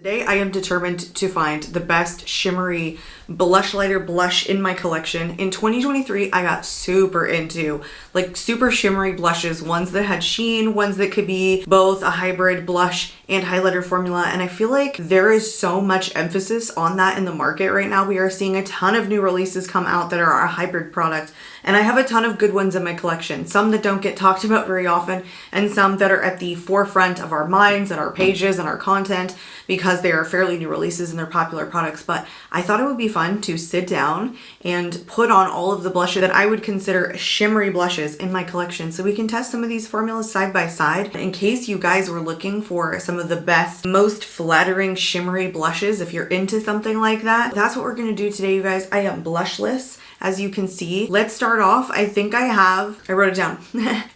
Today I am determined to find the best shimmery blush lighter blush in my collection. In 2023, I got super into like super shimmery blushes, ones that had sheen, ones that could be both a hybrid blush and highlighter formula. And I feel like there is so much emphasis on that in the market right now. We are seeing a ton of new releases come out that are a hybrid product. And I have a ton of good ones in my collection, some that don't get talked about very often, and some that are at the forefront of our minds and our pages and our content because they are fairly new releases and they're popular products. But I thought it would be fun to sit down and put on all of the blushes that I would consider shimmery blushes in my collection so we can test some of these formulas side by side. In case you guys were looking for some of the best, most flattering shimmery blushes, if you're into something like that, that's what we're gonna do today, you guys. I am blushless, as you can see. Let's start off. I think I wrote it down,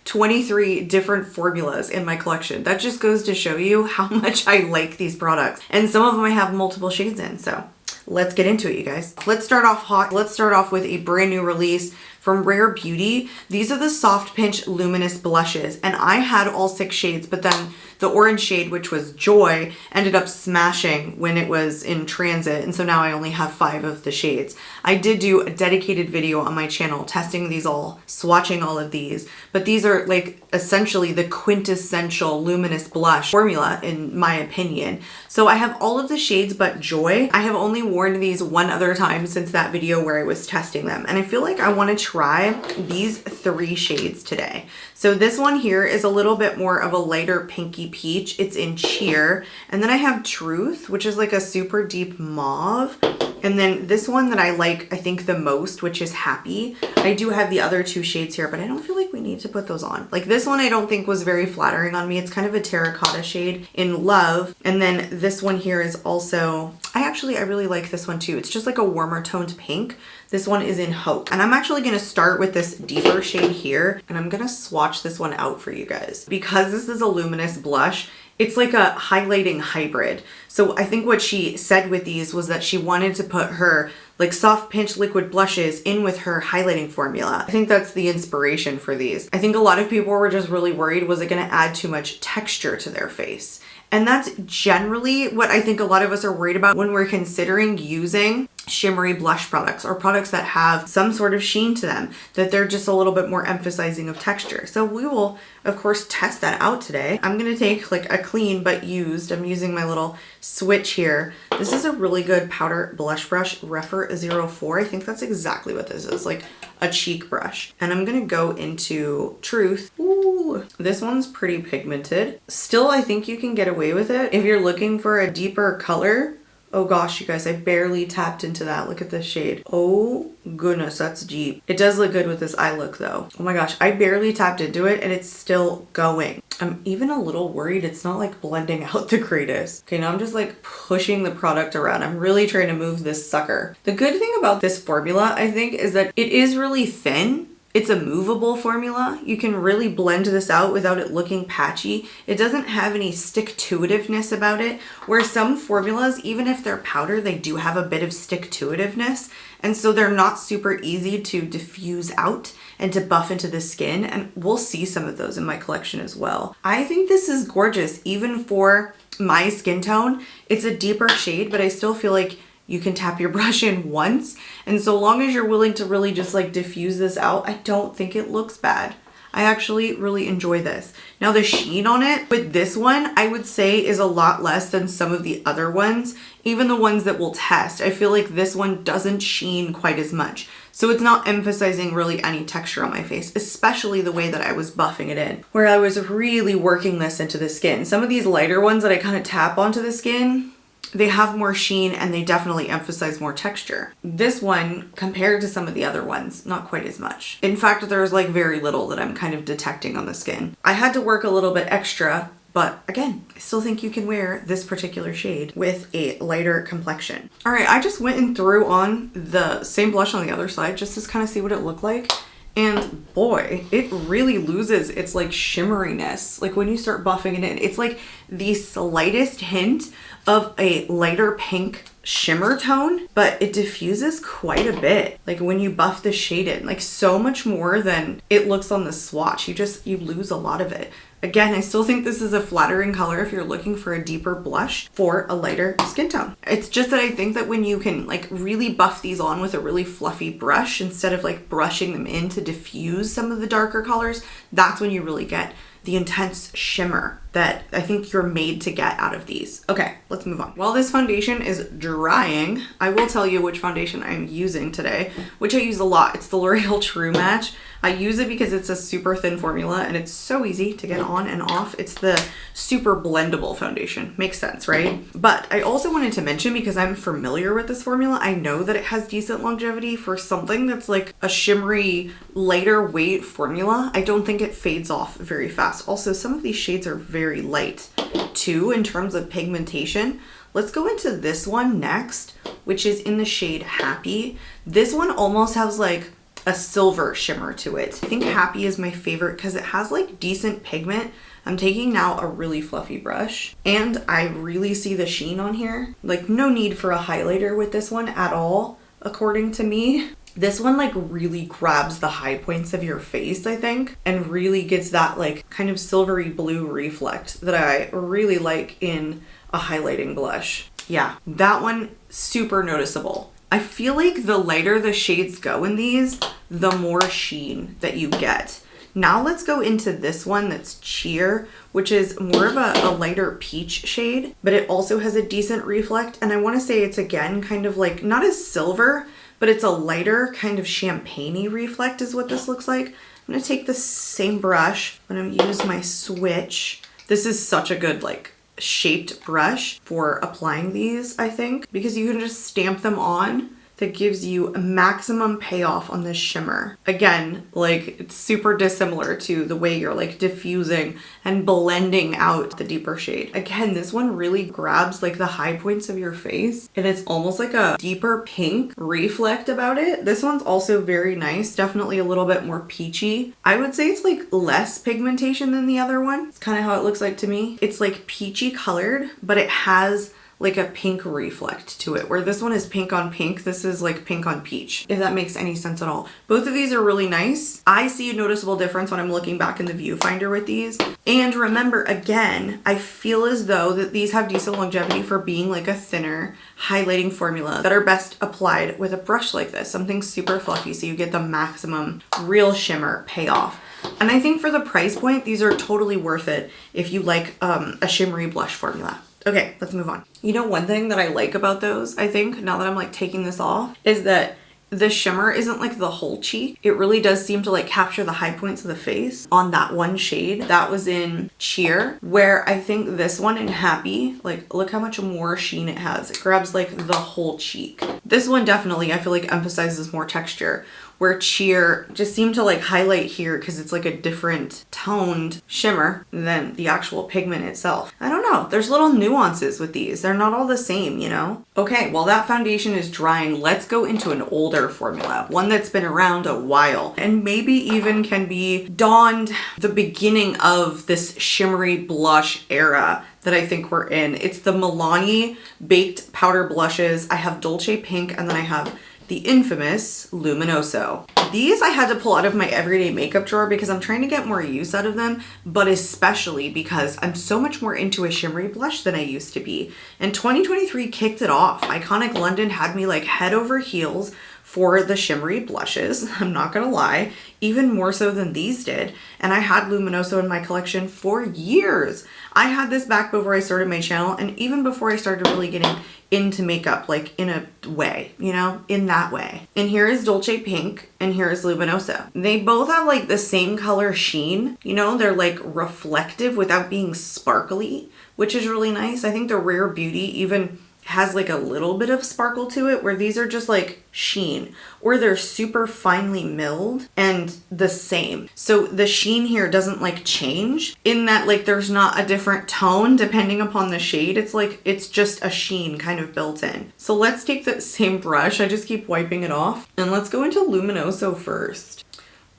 23 different formulas in my collection. That just goes to show you how much I like these products. And some of them I have multiple shades in, so let's get into it, you guys. Let's start off hot. Let's start off with a brand new release from Rare Beauty. These are the Soft Pinch Luminous Blushes, and I had all 6 shades, but then the orange shade, which was Joy, ended up smashing when it was in transit, and so now I only have 5 of the shades. I did do a dedicated video on my channel testing these all, swatching all of these, but these are like essentially the quintessential luminous blush formula in my opinion. So I have all of the shades but Joy. I have only worn these one other time since that video where I was testing them, and I feel like I want to try these 3 shades today. So this one here is a little bit more of a lighter pinky peach. It's in Cheer. And then I have Truth, which is like a super deep mauve. And then this one that I like, I think the most, which is Happy. I do have the other 2 shades here, but I don't feel like we need to put those on. Like this one I don't think was very flattering on me. It's kind of a terracotta shade in Love. And then this one here is also, I really like this one too. It's just like a warmer toned pink. This one is in Hope. And I'm actually gonna start with this deeper shade here, and I'm gonna swatch this one out for you guys. Because this is a luminous blush, it's like a highlighting hybrid. So I think what she said with these was that she wanted to put her like soft pinch liquid blushes in with her highlighting formula. I think that's the inspiration for these. I think a lot of people were just really worried, was it gonna add too much texture to their face? And that's generally what I think a lot of us are worried about when we're considering using shimmery blush products or products that have some sort of sheen to them, that they're just a little bit more emphasizing of texture. So we will, of course, test that out today. I'm gonna take like a clean but used, I'm using my little switch here. This is a really good powder blush brush, Refer 04. I think that's exactly what this is, like a cheek brush. And I'm gonna go into Truth. Ooh, this one's pretty pigmented. Still, I think you can get away with it if you're looking for a deeper color. Oh gosh, you guys, I barely tapped into that. Look at this shade. Oh goodness, that's deep. It does look good with this eye look though. Oh my gosh, I barely tapped into it and it's still going. I'm even a little worried it's not like blending out the greatest. Okay, now I'm just like pushing the product around. I'm really trying to move this sucker. The good thing about this formula, I think, is that it is really thin. It's a movable formula. You can really blend this out without it looking patchy. It doesn't have any stick-to-itiveness about it, where some formulas, even if they're powder, they do have a bit of stick-to-itiveness. And so they're not super easy to diffuse out and to buff into the skin. And we'll see some of those in my collection as well. I think this is gorgeous, even for my skin tone. It's a deeper shade, but I still feel like you can tap your brush in once. And so long as you're willing to really just like diffuse this out, I don't think it looks bad. I actually really enjoy this. Now the sheen on it with this one, I would say is a lot less than some of the other ones, even the ones that we'll test. I feel like this one doesn't sheen quite as much. So it's not emphasizing really any texture on my face, especially the way that I was buffing it in, where I was really working this into the skin. Some of these lighter ones that I kind of tap onto the skin, they have more sheen and they definitely emphasize more texture. This one, compared to some of the other ones, not quite as much. In fact, there's like very little that I'm kind of detecting on the skin. I had to work a little bit extra, but again, I still think you can wear this particular shade with a lighter complexion. All right, I just went and threw on the same blush on the other side just to kind of see what it looked like. And boy, it really loses its like shimmeriness. Like when you start buffing it in, it's like the slightest hint of a lighter pink shimmer tone, but it diffuses quite a bit. Like when you buff the shade in, like so much more than it looks on the swatch. You lose a lot of it. Again, I still think this is a flattering color if you're looking for a deeper blush for a lighter skin tone. It's just that I think that when you can like really buff these on with a really fluffy brush instead of like brushing them in to diffuse some of the darker colors, that's when you really get the intense shimmer that I think you're made to get out of these. Okay, let's move on. While this foundation is drying, I will tell you which foundation I'm using today, which I use a lot. It's the L'Oreal True Match. I use it because it's a super thin formula and it's so easy to get on and off. It's the super blendable foundation. Makes sense, right? But I also wanted to mention, because I'm familiar with this formula, I know that it has decent longevity for something that's like a shimmery, lighter weight formula. I don't think it fades off very fast. Also, some of these shades are very light too in terms of pigmentation. Let's go into this one next, which is in the shade Happy. This one almost has like a silver shimmer to it. I think Happy is my favorite because it has like decent pigment. I'm taking now a really fluffy brush and I really see the sheen on here. Like no need for a highlighter with this one at all, according to me. This one like really grabs the high points of your face, I think, and really gets that like kind of silvery blue reflect that I really like in a highlighting blush. Yeah, that one super noticeable. I feel like the lighter the shades go in these, the more sheen that you get. Now let's go into this one that's Cheer, which is more of a lighter peach shade, but it also has a decent reflect. And I want to say it's again kind of like not as silver, but it's a lighter kind of champagne-y reflect is what this looks like. I'm going to take the same brush. I'm going to use my switch. This is such a good like shaped brush for applying these, I think, because you can just stamp them on. That gives you a maximum payoff on this shimmer. Again, like it's super dissimilar to the way you're like diffusing and blending out the deeper shade. Again, this one really grabs like the high points of your face and it's almost like a deeper pink reflect about it. This one's also very nice, definitely a little bit more peachy. I would say it's like less pigmentation than the other one. It's kind of how it looks like to me. It's like peachy colored, but it has like a pink reflect to it, where this one is pink on pink. This is like pink on peach, if that makes any sense at all. Both of these are really nice. I see a noticeable difference when I'm looking back in the viewfinder with these. And remember, again, I feel as though that these have decent longevity for being like a thinner highlighting formula that are best applied with a brush like this, something super fluffy so you get the maximum real shimmer payoff. And I think for the price point, these are totally worth it if you like a shimmery blush formula. Okay, let's move on. You know, one thing that I like about those, I think, now that I'm like taking this off, is that the shimmer isn't like the whole cheek. It really does seem to like capture the high points of the face on that one shade. That was in Cheer, where I think this one in Happy, like look how much more sheen it has. It grabs like the whole cheek. This one definitely, I feel like emphasizes more texture, where Cheer just seemed to like highlight here because it's like a different toned shimmer than the actual pigment itself. I don't know, there's little nuances with these. They're not all the same, you know? Okay, while that foundation is drying, let's go into an older formula, one that's been around a while and maybe even can be donned the beginning of this shimmery blush era that I think we're in. It's the Milani Baked Powder Blushes. I have Dolce Pink and then I have the infamous Luminoso. These I had to pull out of my everyday makeup drawer because I'm trying to get more use out of them, but especially because I'm so much more into a shimmery blush than I used to be. And 2023 kicked it off. Iconic London had me like head over heels for the shimmery blushes, I'm not gonna lie, even more so than these did. And I had Luminoso in my collection for years. I had this back before I started my channel and even before I started really getting into makeup, like in a way, you know, in that way. And here is Dolce Pink and here is Luminoso. They both have like the same color sheen, you know, they're like reflective without being sparkly, which is really nice. I think the Rare Beauty even has like a little bit of sparkle to it, where these are just like sheen, or they're super finely milled and the same. So the sheen here doesn't like change in that like there's not a different tone depending upon the shade. It's like it's just a sheen kind of built in. So let's take that same brush, I just keep wiping it off, and let's go into Luminoso first.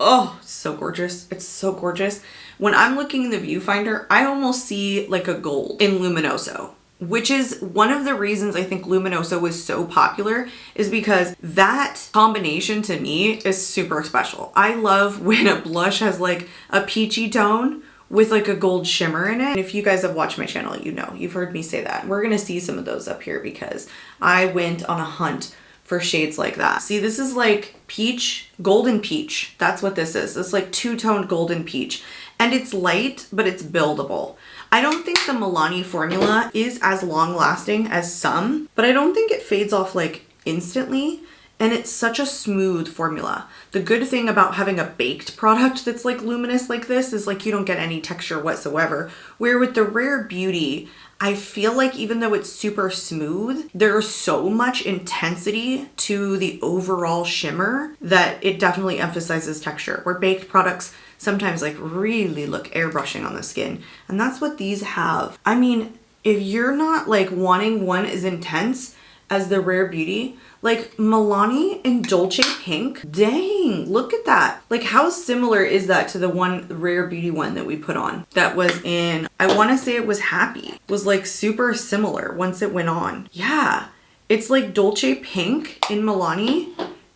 Oh, so gorgeous. It's so gorgeous. When I'm looking in the viewfinder, I almost see like a gold in Luminoso, which is one of the reasons I think Luminoso was so popular, is because that combination to me is super special. I love when a blush has like a peachy tone with like a gold shimmer in it. And if you guys have watched my channel, you know, you've heard me say that. We're gonna see some of those up here because I went on a hunt for shades like that. See, this is like peach, golden peach. That's what this is. It's like two-toned golden peach. And it's light, but it's buildable. I don't think the Milani formula is as long lasting as some, but I don't think it fades off like instantly. And it's such a smooth formula. The good thing about having a baked product that's like luminous like this is like you don't get any texture whatsoever. Where with the Rare Beauty, I feel like even though it's super smooth, there's so much intensity to the overall shimmer that it definitely emphasizes texture. Where baked products sometimes like really look airbrushing on the skin. And that's what these have. I mean, if you're not like wanting one as intense as the Rare Beauty, like Milani and Dolce Pink, dang, look at that. Like how similar is that to the one Rare Beauty one that we put on? That was in, I wanna say it was Happy. It was like super similar once it went on. Yeah, it's like Dolce Pink in Milani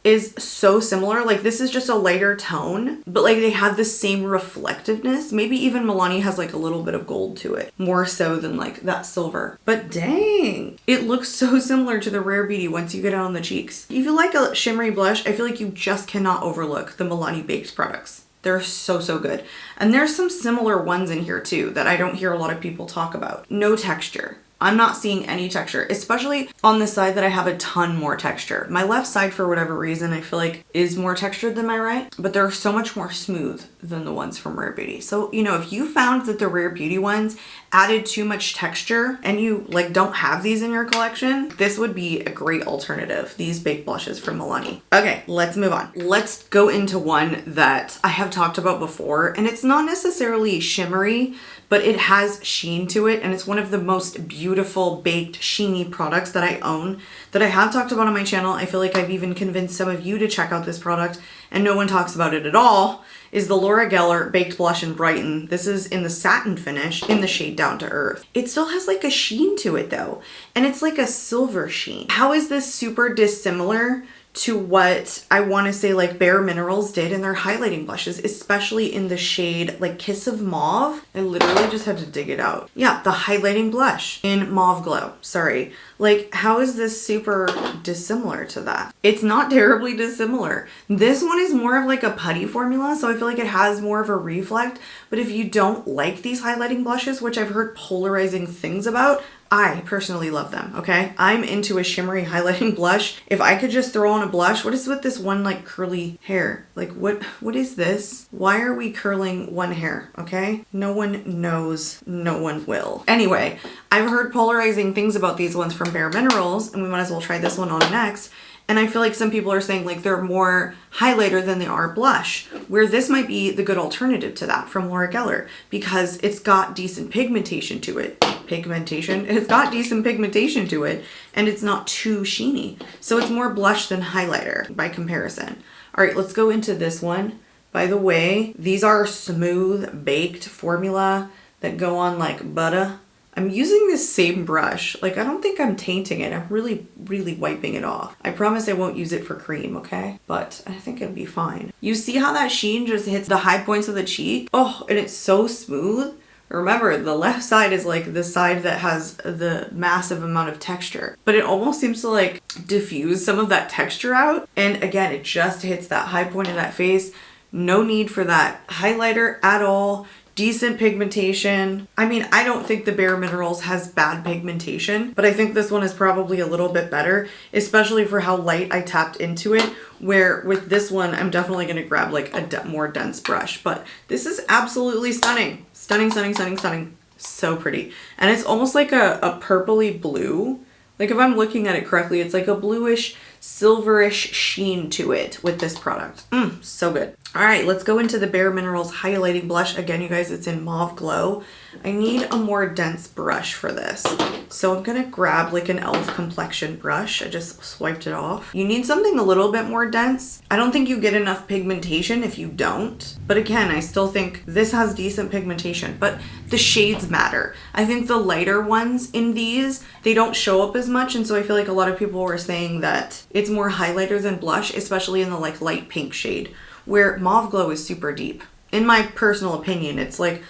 is so similar. Like this is just a lighter tone, but like they have the same reflectiveness. Maybe even Milani has like a little bit of gold to it, more so than like that silver. But dang, it looks so similar to the Rare Beauty once you get it on the cheeks. If you like a shimmery blush, I feel like you just cannot overlook the Milani baked products. They're so, so good. And there's some similar ones in here too that I don't hear a lot of people talk about. No texture. I'm not seeing any texture, especially on the side that I have a ton more texture. My left side, for whatever reason, I feel like is more textured than my right, but they're so much more smooth than the ones from Rare Beauty. So, you know, if you found that the Rare Beauty ones added too much texture and you like don't have these in your collection, this would be a great alternative, these baked blushes from Milani. Okay, let's move on. Let's go into one that I have talked about before, and it's not necessarily shimmery, but it has sheen to it, and it's one of the most beautiful baked sheeny products that I own, that I have talked about on my channel. I feel like I've even convinced some of you to check out this product, and no one talks about it at all, is the Laura Geller Baked Blush in Brighten. This is in the satin finish in the shade Down to Earth. It still has like a sheen to it though, and it's like a silver sheen. How is this super dissimilar to what I want to say like Bare Minerals did in their highlighting blushes, especially in the shade like Kiss of Mauve? I literally just had to dig it out. Yeah, the highlighting blush in Mauve Glow, sorry. Like, how is this super dissimilar to that? It's not terribly dissimilar. This one is more of like a putty formula, so I feel like it has more of a reflect, but if you don't like these highlighting blushes, which I've heard polarizing things about, I personally love them, okay? I'm into a shimmery highlighting blush. If I could just throw on a blush, what is with this one like curly hair? Like what is this? Why are we curling one hair, okay? No one knows, no one will. Anyway, I've heard polarizing things about these ones from Bare Minerals, and we might as well try this one on next. And I feel like some people are saying like they're more highlighter than they are blush, where this might be the good alternative to that from Laura Geller because it's got decent pigmentation to it. It's got decent pigmentation to it, and it's not too sheeny. So it's more blush than highlighter by comparison. All right, let's go into this one. By the way, these are smooth baked formula that go on like butter. I'm using this same brush. Like, I don't think I'm tainting it. I'm really, really wiping it off. I promise I won't use it for cream, okay? But I think it'll be fine. You see how that sheen just hits the high points of the cheek? Oh, and it's so smooth. Remember, the left side is like the side that has the massive amount of texture, but it almost seems to like diffuse some of that texture out. And again, it just hits that high point of that face. No need for that highlighter at all. Decent pigmentation. I mean, I don't think the Bare Minerals has bad pigmentation, but I think this one is probably a little bit better, especially for how light I tapped into it, where with this one, I'm definitely gonna grab like a more dense brush, but this is absolutely stunning. Stunning, stunning, stunning, stunning. So pretty. And it's almost like a purpley blue. Like if I'm looking at it correctly, it's like a bluish, silverish sheen to it with this product. So good. All right, let's go into the Bare Minerals highlighting blush. Again, you guys, it's in Mauve Glow. I need a more dense brush for this. So I'm gonna grab like an e.l.f. complexion brush. I just swiped it off. You need something a little bit more dense. I don't think you get enough pigmentation if you don't. But again, I still think this has decent pigmentation, but the shades matter. I think the lighter ones in these, they don't show up as much. And so I feel like a lot of people were saying that it's more highlighter than blush, especially in the like light pink shade, where Mauve Glow is super deep. In my personal opinion, it's like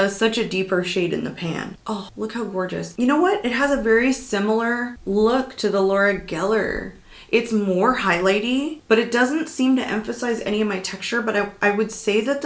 such a deeper shade in the pan. Oh, look how gorgeous. You know what? It has a very similar look to the Laura Geller. It's more highlighty, but it doesn't seem to emphasize any of my texture, but I would say that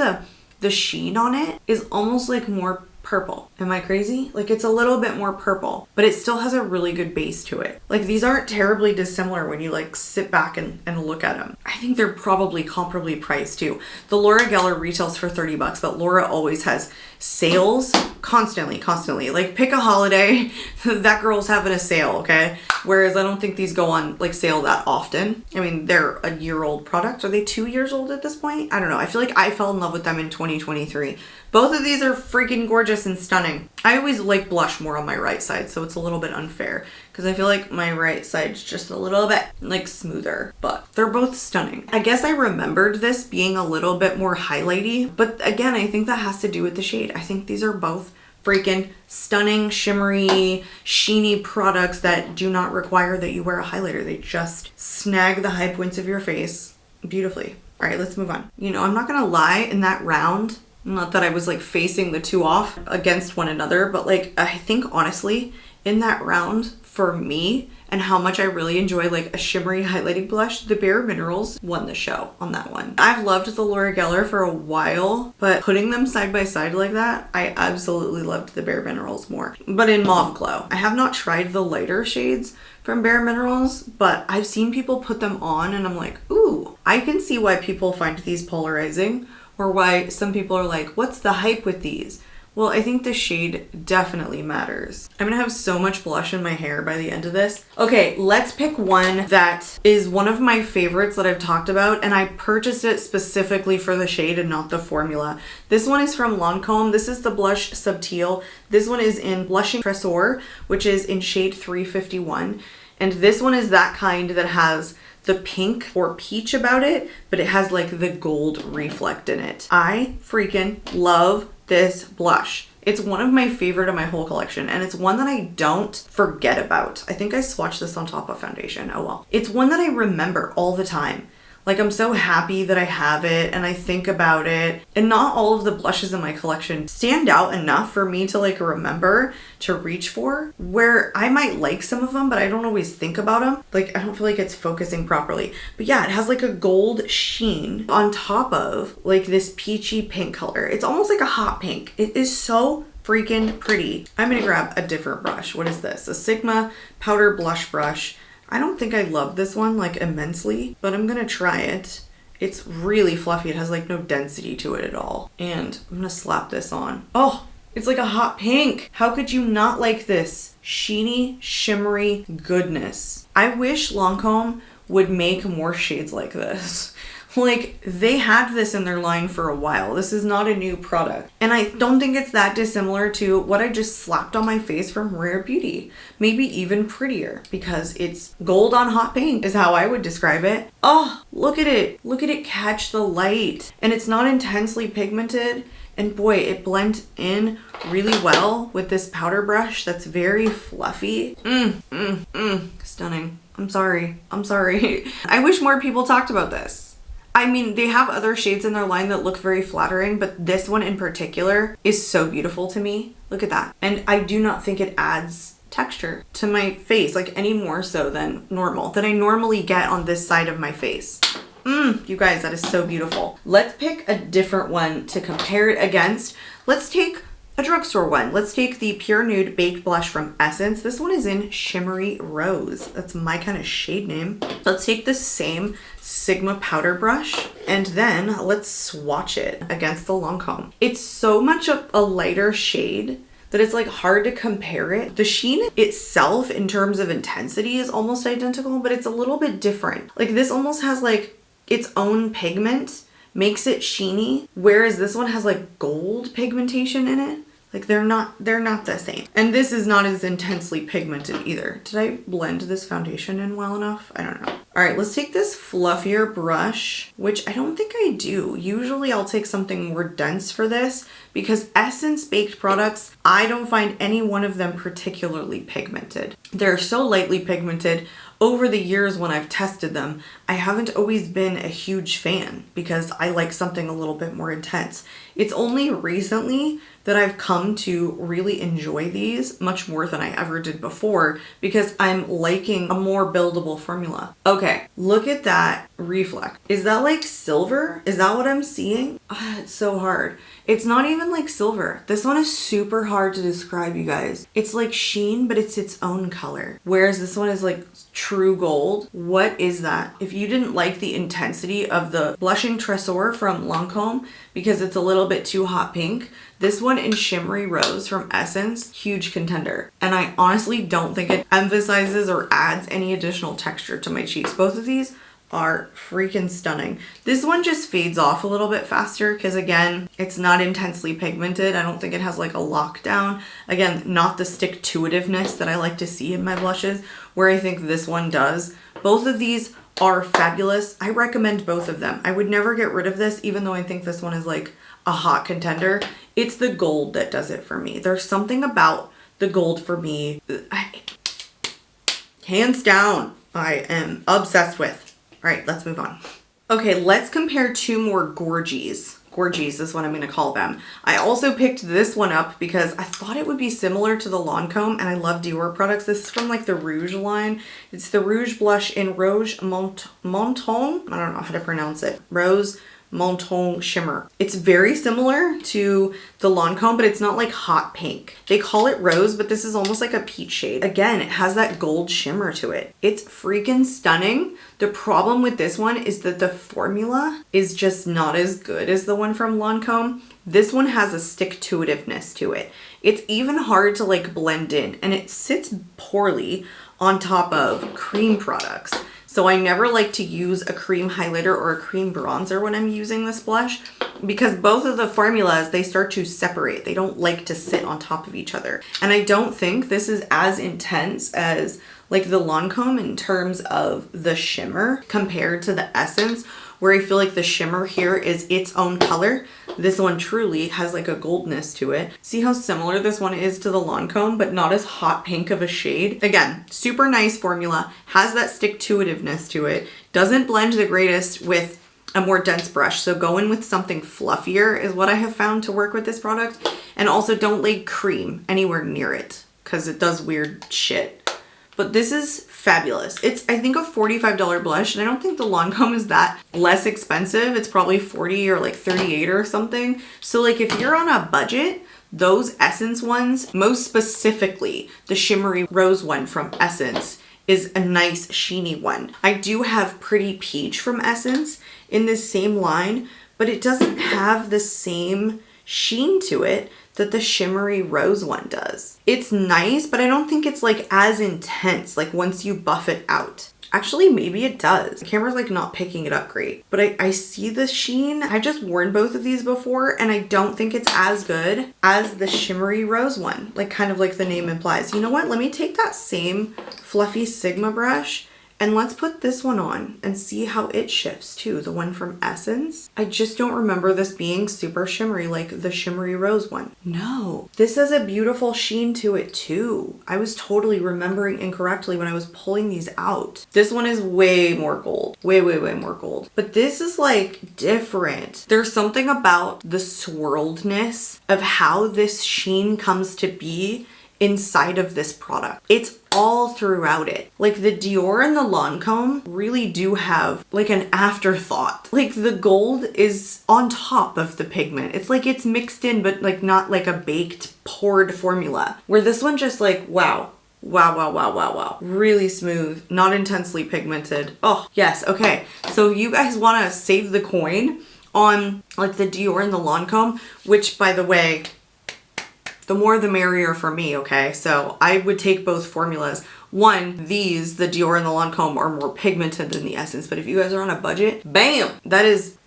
the sheen on it is almost like more purple. Am I crazy? Like it's a little bit more purple, but it still has a really good base to it. Like these aren't terribly dissimilar when you like sit back and look at them. I think they're probably comparably priced too. The Laura Geller retails for $30, but Laura always has sales constantly. Like pick a holiday, that girl's having a sale, okay? Whereas I don't think these go on like sale that often. I mean, they're a year-old product. Are they 2 years old at this point? I don't know. I feel like I fell in love with them in 2023. Both of these are freaking gorgeous and stunning. I always like blush more on my right side, so it's a little bit unfair because I feel like my right side's just a little bit like smoother, but they're both stunning. I guess I remembered this being a little bit more highlighty, but again, I think that has to do with the shade. I think these are both freaking stunning, shimmery, sheeny products that do not require that you wear a highlighter. They just snag the high points of your face beautifully. All right, let's move on. You know, I'm not gonna lie, in that round, not that I was like facing the two off against one another, but like I think honestly in that round for me and how much I really enjoy like a shimmery highlighting blush, the Bare Minerals won the show on that one. I've loved the Laura Geller for a while, but putting them side by side like that, I absolutely loved the Bare Minerals more. But in Mauve Glow, I have not tried the lighter shades from Bare Minerals, but I've seen people put them on and I'm like, ooh, I can see why people find these polarizing. Or why some people are like, what's the hype with these? Well, I think the shade definitely matters. I'm gonna have so much blush in my hair by the end of this. Okay, let's pick one that is one of my favorites that I've talked about, and I purchased it specifically for the shade and not the formula. This one is from Lancome. This is the blush Subtil. This one is in Blushing Tresor, which is in shade 351. And this one is that kind that has the pink or peach about it, but it has like the gold reflect in it. I freaking love this blush. It's one of my favorite of my whole collection, and it's one that I don't forget about. I think I swatched this on top of foundation. Oh well. It's one that I remember all the time. Like I'm so happy that I have it and I think about it. And not all of the blushes in my collection stand out enough for me to like remember to reach for, where I might like some of them, but I don't always think about them. Like I don't feel like it's focusing properly. But yeah, it has like a gold sheen on top of like this peachy pink color. It's almost like a hot pink. It is so freaking pretty. I'm gonna grab a different brush. What is this? A Sigma powder blush brush. I don't think I love this one like immensely, but I'm gonna try it. It's really fluffy. It has like no density to it at all. And I'm gonna slap this on. Oh, it's like a hot pink. How could you not like this? Sheeny, shimmery goodness. I wish Lancome would make more shades like this. Like they had this in their line for a while. This is not a new product. And I don't think it's that dissimilar to what I just slapped on my face from Rare Beauty. Maybe even prettier because it's gold on hot pink is how I would describe it. Oh, look at it. Look at it catch the light. And it's not intensely pigmented. And boy, it blends in really well with this powder brush that's very fluffy. Stunning. I'm sorry. I wish more people talked about this. I mean, they have other shades in their line that look very flattering, but this one in particular is so beautiful to me. Look at that. And I do not think it adds texture to my face, like any more so than normal, that I normally get on this side of my face. You guys, that is so beautiful. Let's pick a different one to compare it against. Let's take a drugstore one. Let's take the Pure Nude Baked Blush from Essence. This one is in Shimmery Rose. That's my kind of shade name. Let's take the same Sigma powder brush and then let's swatch it against the Lancome. It's so much a lighter shade that it's like hard to compare it. The sheen itself in terms of intensity is almost identical, but it's a little bit different. Like this almost has like its own pigment, makes it sheeny, whereas this one has like gold pigmentation in it. Like they're not the same. And this is not as intensely pigmented either. Did I blend this foundation in well enough? I don't know. All right, let's take this fluffier brush, which I don't think I do. Usually I'll take something more dense for this because Essence baked products, I don't find any one of them particularly pigmented. They're so lightly pigmented. Over the years when I've tested them, I haven't always been a huge fan because I like something a little bit more intense. It's only recently that I've come to really enjoy these much more than I ever did before because I'm liking a more buildable formula. Okay, look at that reflect. Is that like silver? Is that what I'm seeing? It's so hard. It's not even like silver. This one is super hard to describe, you guys. It's like sheen, but it's its own color. Whereas this one is like true gold. What is that? If you didn't like the intensity of the blushing Tresor from Lancome because it's a little bit too hot pink, this one in Shimmery Rose from Essence, huge contender. And I honestly don't think it emphasizes or adds any additional texture to my cheeks. Both of these are freaking stunning. This one just fades off a little bit faster because again, it's not intensely pigmented. I don't think it has like a lockdown. Again, not the stick-to-itiveness that I like to see in my blushes, where I think this one does. Both of these are fabulous. I recommend both of them. I would never get rid of this, even though I think this one is like a hot contender. It's the gold that does it for me. There's something about the gold for me. Hands down, I am obsessed with. All right, let's move on. Okay, let's compare two more Gorgies. Gorgies is what I'm gonna call them. I also picked this one up because I thought it would be similar to the Lancome, and I love Dior products. This is from like the Rouge line. It's the Rouge blush in Rose Monton. I don't know how to pronounce it. Rose Monton Shimmer. It's very similar to the Lancome, but it's not like hot pink. They call it rose, but this is almost like a peach shade. Again, it has that gold shimmer to it. It's freaking stunning. The problem with this one is that the formula is just not as good as the one from Lancome. This one has a stick-to-itiveness to it. It's even hard to like blend in, and it sits poorly on top of cream products. So I never like to use a cream highlighter or a cream bronzer when I'm using this blush because both of the formulas, they start to separate. They don't like to sit on top of each other. And I don't think this is as intense as like the Lancome in terms of the shimmer compared to the Essence, where I feel like the shimmer here is its own color. This one truly has like a goldness to it. See how similar this one is to the Lancome, but not as hot pink of a shade. Again, super nice formula, has that stick-to-itiveness to it, doesn't blend the greatest with a more dense brush. So go in with something fluffier is what I have found to work with this product. And also don't lay cream anywhere near it because it does weird shit. But this is fabulous. It's, I think, a $45 blush, and I don't think the Lancome is that less expensive. It's probably 40 or like 38 or something. So like if you're on a budget, those Essence ones, most specifically the Shimmery Rose one from Essence, is a nice sheeny one. I do have Pretty Peach from Essence in this same line, but it doesn't have the same sheen to it that the Shimmery Rose one does. It's nice, but I don't think it's like as intense, like once you buff it out. Actually, maybe it does. The camera's like not picking it up great, but I see the sheen. I've just worn both of these before, and I don't think it's as good as the Shimmery Rose one, like kind of like the name implies. You know what? Let me take that same fluffy Sigma brush and let's put this one on and see how it shifts too, the one from Essence. I just don't remember this being super shimmery like the Shimmery Rose one. No, this has a beautiful sheen to it too. I was totally remembering incorrectly when I was pulling these out. This one is way more gold, way more gold. But this is like different. There's something about the swirledness of how this sheen comes to be inside of this product. It's all throughout it. Like the Dior and the Lancome really do have like an afterthought. Like the gold is on top of the pigment. It's like it's mixed in, but like not like a baked poured formula. Where this one just like, wow. Wow. Really smooth, not intensely pigmented. Oh, yes, okay. So if you guys want to save the coin on like the Dior and the Lancome, which by the way, the more the merrier for me, okay? So I would take both formulas. One, these, the Dior and the Lancome, are more pigmented than the Essence, but if you guys are on a budget, bam! That is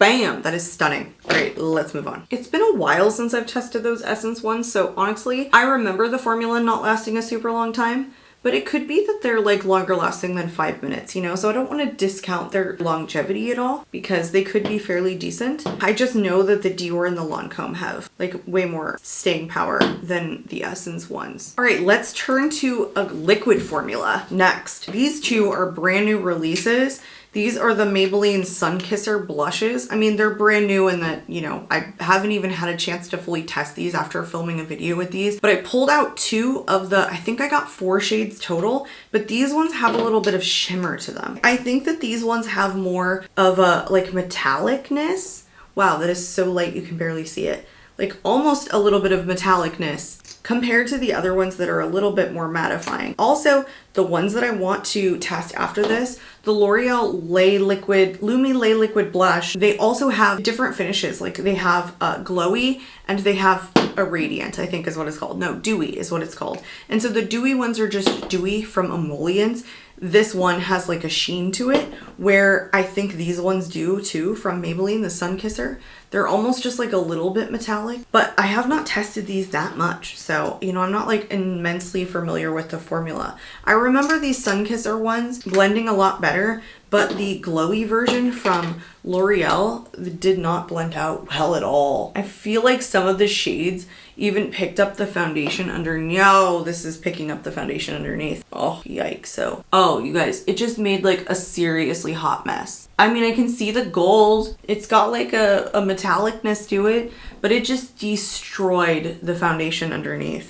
stunning. All right, let's move on. It's been a while since I've tested those Essence ones, so honestly, I remember the formula not lasting a super long time, but it could be that they're like longer lasting than 5 minutes, you know? So I don't want to discount their longevity at all because they could be fairly decent. I just know that the Dior and the Lancome have like way more staying power than the Essence ones. All right, let's turn to a liquid formula next. These two are brand new releases. These are the Maybelline Sun Kisser blushes. I mean, they're brand new in that, you know, I haven't even had a chance to fully test these after filming a video with these, but I pulled out 2 of the, I think I got 4 shades total, but these ones have a little bit of shimmer to them. I think that these ones have more of a like metallicness. Wow, that is so light you can barely see it. Like almost a little bit of metallicness compared to the other ones that are a little bit more mattifying. Also, the ones that I want to test after this, the L'Oreal Lumi Lay Liquid Blush, they also have different finishes. Like they have glowy and they have a radiant, I think is what it's called. No, dewy is what it's called. And so the dewy ones are just dewy from emollients. This one has like a sheen to it, where I think these ones do too from Maybelline, the Sun Kisser. They're almost just like a little bit metallic, but I have not tested these that much. So, you know, I'm not like immensely familiar with the formula. I remember these Sun Kisser ones blending a lot better, but the glowy version from L'Oreal did not blend out well at all. I feel like some of the shades even picked up the foundation underneath. No, this is picking up the foundation underneath. Oh, yikes. So, oh, you guys, it just made like a seriously hot mess. I mean, I can see the gold. It's got like a metallicness to it, but it just destroyed the foundation underneath.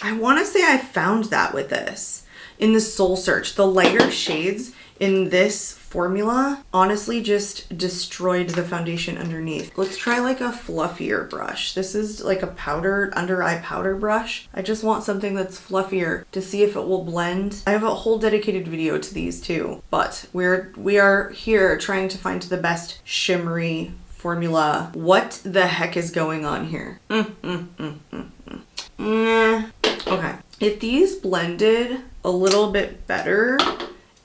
I want to say I found that with this in the Soul Search. The lighter shades in this formula honestly just destroyed the foundation underneath. Let's try like a fluffier brush. This is like a powder, under eye powder brush. I just want something that's fluffier to see if it will blend. I have a whole dedicated video to these too, but we are here trying to find the best shimmery formula. What the heck is going on here? Okay, if these blended a little bit better,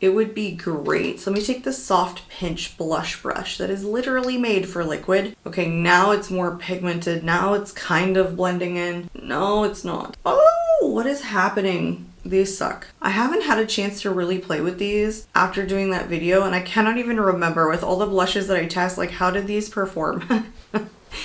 it would be great. So let me take the Soft Pinch blush brush that is literally made for liquid. Okay, now it's more pigmented. Now it's kind of blending in. No, it's not. Oh, what is happening? These suck. I haven't had a chance to really play with these after doing that video, and I cannot even remember with all the blushes that I test, like how did these perform?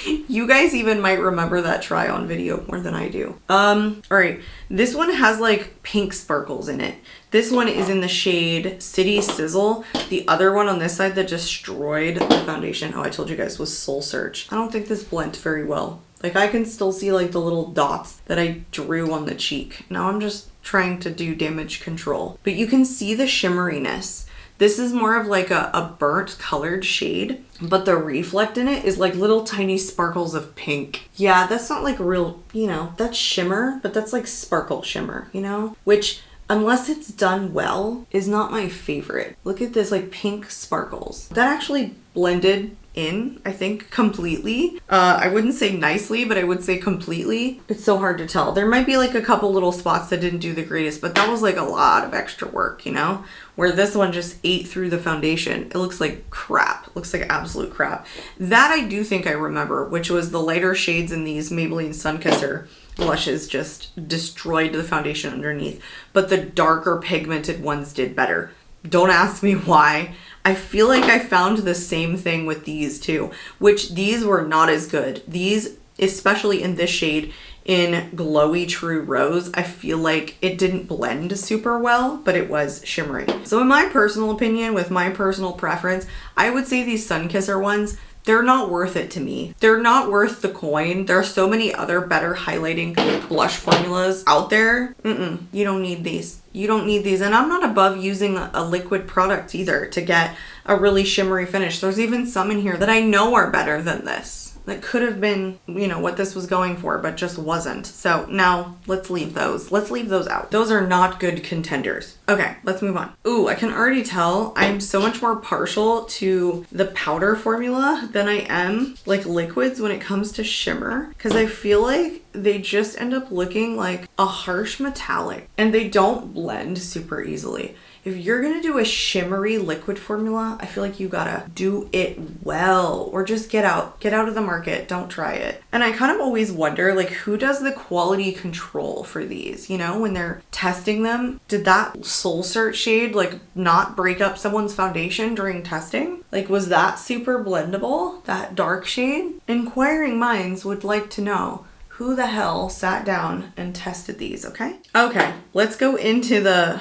You guys even might remember that try on video more than I do. All right, this one has like pink sparkles in it. This one is in the shade City Sizzle. The other one on this side that destroyed the foundation, oh, I told you guys, was Soul Search. I don't think this blended very well. Like I can still see like the little dots that I drew on the cheek. Now I'm just trying to do damage control, but you can see the shimmeriness. This is more of like a burnt colored shade, but the reflect in it is like little tiny sparkles of pink. Yeah, that's not like real, you know, that's shimmer, but that's like sparkle shimmer, you know, which unless it's done well is not my favorite. Look at this like pink sparkles. That actually blended in, I think, completely. I wouldn't say nicely, but I would say completely. It's so hard to tell. There might be like a couple little spots that didn't do the greatest, but that was like a lot of extra work, you know? Where this one just ate through the foundation. It looks like crap. It looks like absolute crap. That I do think I remember, which was the lighter shades in these Maybelline Sun Kisser blushes just destroyed the foundation underneath, but the darker pigmented ones did better. Don't ask me why. I feel like I found the same thing with these too, which these were not as good. These, especially in this shade, in Glowy True Rose, I feel like it didn't blend super well, but it was shimmery. So in my personal opinion, with my personal preference, I would say these Sun Kisser ones, they're not worth it to me. They're not worth the coin. There are so many other better highlighting blush formulas out there. You don't need these. You don't need these. And I'm not above using a liquid product either to get a really shimmery finish. There's even some in here that I know are better than this. That could have been, you know, what this was going for, but just wasn't. So now let's leave those. Let's leave those out. Those are not good contenders. Okay, let's move on. Ooh, I can already tell I'm so much more partial to the powder formula than I am like liquids when it comes to shimmer, because I feel like they just end up looking like a harsh metallic and they don't blend super easily. If you're gonna do a shimmery liquid formula, I feel like you gotta do it well, or just get out of the market, don't try it. And I kind of always wonder, like, who does the quality control for these, you know, when they're testing them? Did that Soul Search shade like not break up someone's foundation during testing? Like, was that super blendable, that dark shade? Inquiring minds would like to know who the hell sat down and tested these, okay? Okay, let's go into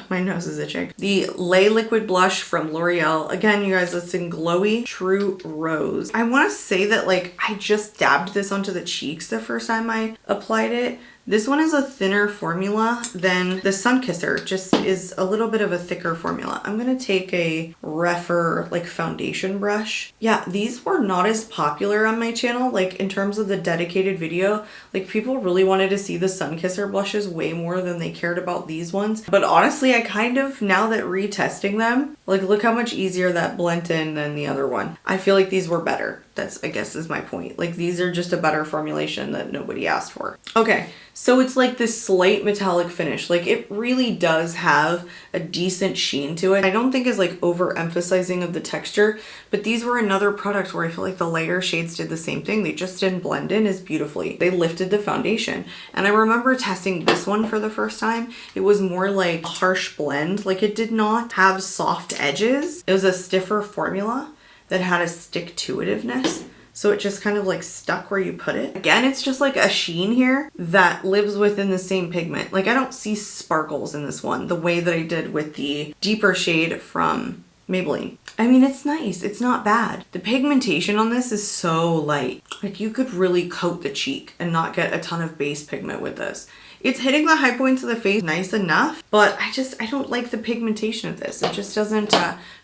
my nose is itching. The Lay Liquid Blush from L'Oreal. Again, you guys, it's in Glowy True Rose. I want to say that like I just dabbed this onto the cheeks the first time I applied it. This one is a thinner formula than the Sun Kisser, just is a little bit of a thicker formula. I'm gonna take a Refer like foundation brush. Yeah, these were not as popular on my channel, like in terms of the dedicated video. Like people really wanted to see the Sun Kisser blushes way more than they cared about these ones. But honestly, I kind of, now that retesting them, like look how much easier that blend in than the other one. I feel like these were better. That's, I guess, is my point. Like these are just a better formulation that nobody asked for. Okay, so it's like this slight metallic finish. Like it really does have a decent sheen to it. I don't think is like overemphasizing of the texture, but these were another product where I feel like the lighter shades did the same thing. They just didn't blend in as beautifully. They lifted the foundation. And I remember testing this one for the first time. It was more like a harsh blend. Like it did not have soft edges. It was a stiffer formula that had a stick-to-itiveness. So it just kind of like stuck where you put it. Again, it's just like a sheen here that lives within the same pigment. Like I don't see sparkles in this one the way that I did with the deeper shade from Maybelline. I mean, it's nice. It's not bad. The pigmentation on this is so light. Like you could really coat the cheek and not get a ton of base pigment with this. It's hitting the high points of the face nice enough, but I don't like the pigmentation of this. It just doesn't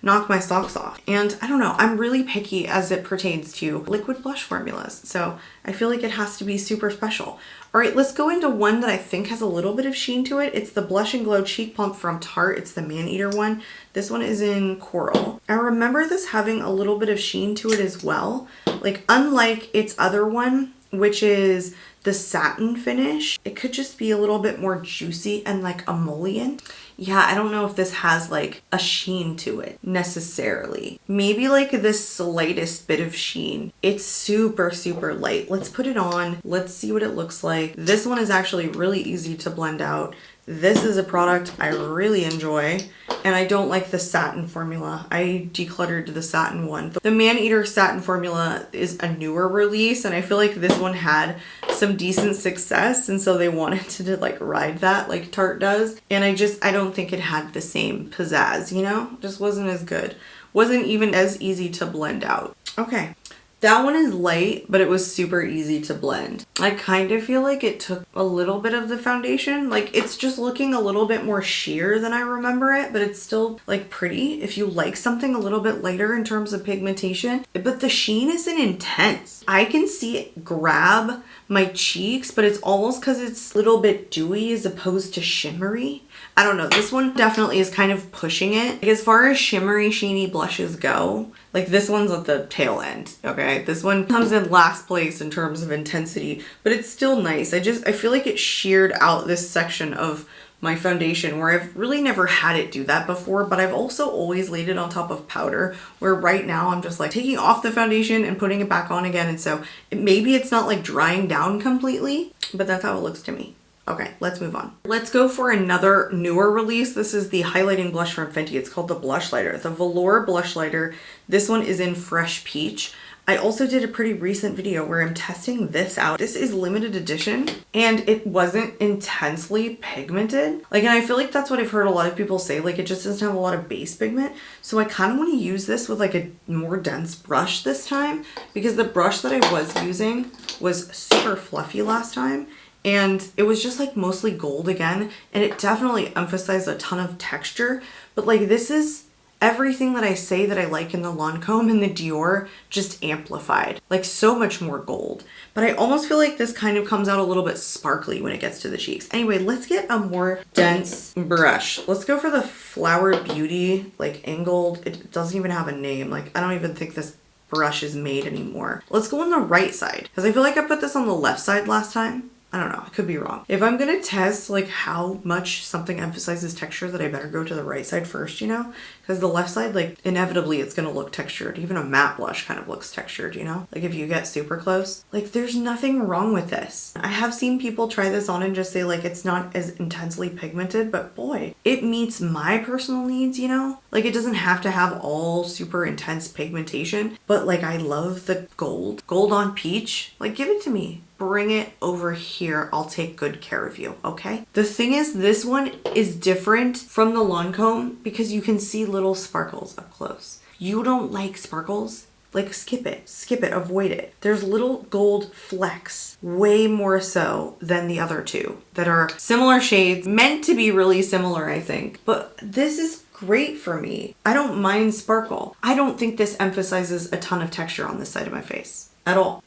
knock my socks off. And I don't know, I'm really picky as it pertains to liquid blush formulas. So I feel like it has to be super special. All right, let's go into one that I think has a little bit of sheen to it. It's the Blush and Glow Cheek Plump from Tarte. It's the Man-Eater one. This one is in Coral. I remember this having a little bit of sheen to it as well. Like unlike its other one, which is the satin finish, it could just be a little bit more juicy and like emollient. Yeah, I don't know if this has like a sheen to it necessarily. Maybe like this slightest bit of sheen. It's super, super light. Let's put it on. Let's see what it looks like. This one is actually really easy to blend out. This is a product I really enjoy, and I don't like the satin formula. I decluttered the satin one. The Man-Eater satin formula is a newer release, and I feel like this one had some decent success, and so they wanted to like ride that like Tarte does. And I don't think it had the same pizzazz, you know? Just wasn't as good. Wasn't even as easy to blend out. Okay. That one is light, but it was super easy to blend. I kind of feel like it took a little bit of the foundation. Like it's just looking a little bit more sheer than I remember it, but it's still like pretty if you like something a little bit lighter in terms of pigmentation. But the sheen isn't intense. I can see it grab my cheeks, but it's almost because it's a little bit dewy as opposed to shimmery. I don't know. This one definitely is kind of pushing it. Like as far as shimmery, sheeny blushes go, like this one's at the tail end, okay? This one comes in last place in terms of intensity, but it's still nice. I feel like it sheared out this section of my foundation where I've really never had it do that before, but I've also always laid it on top of powder, where right now I'm just like taking off the foundation and putting it back on again. And so maybe it's not like drying down completely, but that's how it looks to me. Okay, let's move on. Let's go for another newer release. This is the highlighting blush from Fenty. It's called the Blush Lighter, the Velour Blush Lighter. This one is in Fresh Peach. I also did a pretty recent video where I'm testing this out. This is limited edition and it wasn't intensely pigmented. Like, and I feel like that's what I've heard a lot of people say, like it just doesn't have a lot of base pigment. So I kind of want to use this with like a more dense brush this time, because the brush that I was using was super fluffy last time. And it was just like mostly gold again. And it definitely emphasized a ton of texture. But like this is everything that I say that I like in the Lancome and the Dior, just amplified. Like so much more gold. But I almost feel like this kind of comes out a little bit sparkly when it gets to the cheeks. Anyway, let's get a more dense brush. Let's go for the Flower Beauty, like angled. It doesn't even have a name. Like I don't even think this brush is made anymore. Let's go on the right side, because I feel like I put this on the left side last time. I don't know, I could be wrong. If I'm gonna test like how much something emphasizes texture, that I better go to the right side first, you know? Because the left side, like inevitably it's gonna look textured. Even a matte blush kind of looks textured, you know? Like if you get super close. Like there's nothing wrong with this. I have seen people try this on and just say like it's not as intensely pigmented, but boy, it meets my personal needs, you know? Like it doesn't have to have all super intense pigmentation, but like I love the gold. Gold on peach, like give it to me. bring it over here. I'll take good care of you, okay? The thing is, this one is different from the Lancome because you can see little sparkles up close. You don't like sparkles? Like, skip it, avoid it. There's little gold flecks, way more so than the other two that are similar shades, meant to be really similar, I think. But this is great for me. I don't mind sparkle. I don't think this emphasizes a ton of texture on this side of my face at all.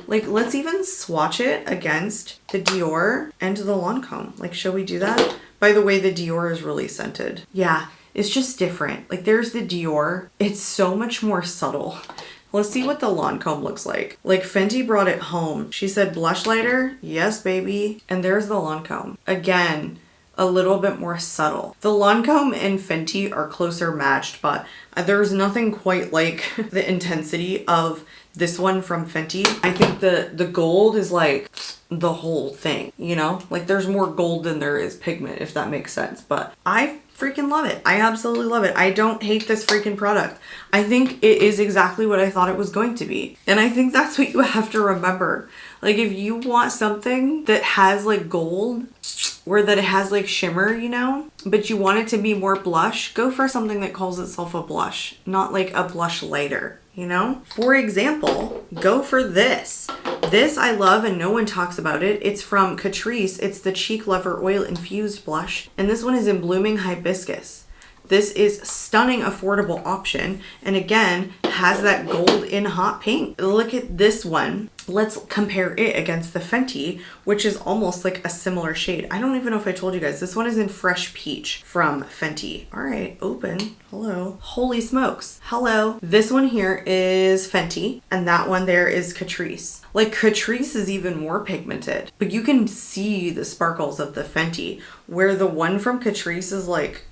Like, let's even swatch it against the Dior and the Lancome. Like, shall we do that? By the way, the Dior is really scented. Yeah. It's just different. Like, there's the Dior. It's so much more subtle. Let's see what the Lancome looks like. Like, Fenty brought it home. She said blush lighter. Yes, baby. And there's the Lancome. Again, a little bit more subtle. The Lancome and Fenty are closer matched, but there's nothing quite like the intensity of this one from Fenty. I think the gold is like the whole thing, you know? Like, there's more gold than there is pigment, if that makes sense. But I freaking love it. I absolutely love it. I don't hate this freaking product. I think it is exactly what I thought it was going to be. And I think that's what you have to remember. Like, if you want something that has like gold or that it has like shimmer, you know, but you want it to be more blush, go for something that calls itself a blush, not like a blush lighter, you know? For example, go for this. This I love and no one talks about it. It's from Catrice. It's the Cheek Lover Oil Infused Blush. And this one is in Blooming Hibiscus. This is stunning, affordable option. And again, has that gold in hot pink. Look at this one. Let's compare it against the Fenty, which is almost like a similar shade. I don't even know if I told you guys. This one is in Fresh Peach from Fenty. All right, open. Hello. Holy smokes. Hello. This one here is Fenty, and that one there is Catrice. Like, Catrice is even more pigmented, but you can see the sparkles of the Fenty, where the one from Catrice is like,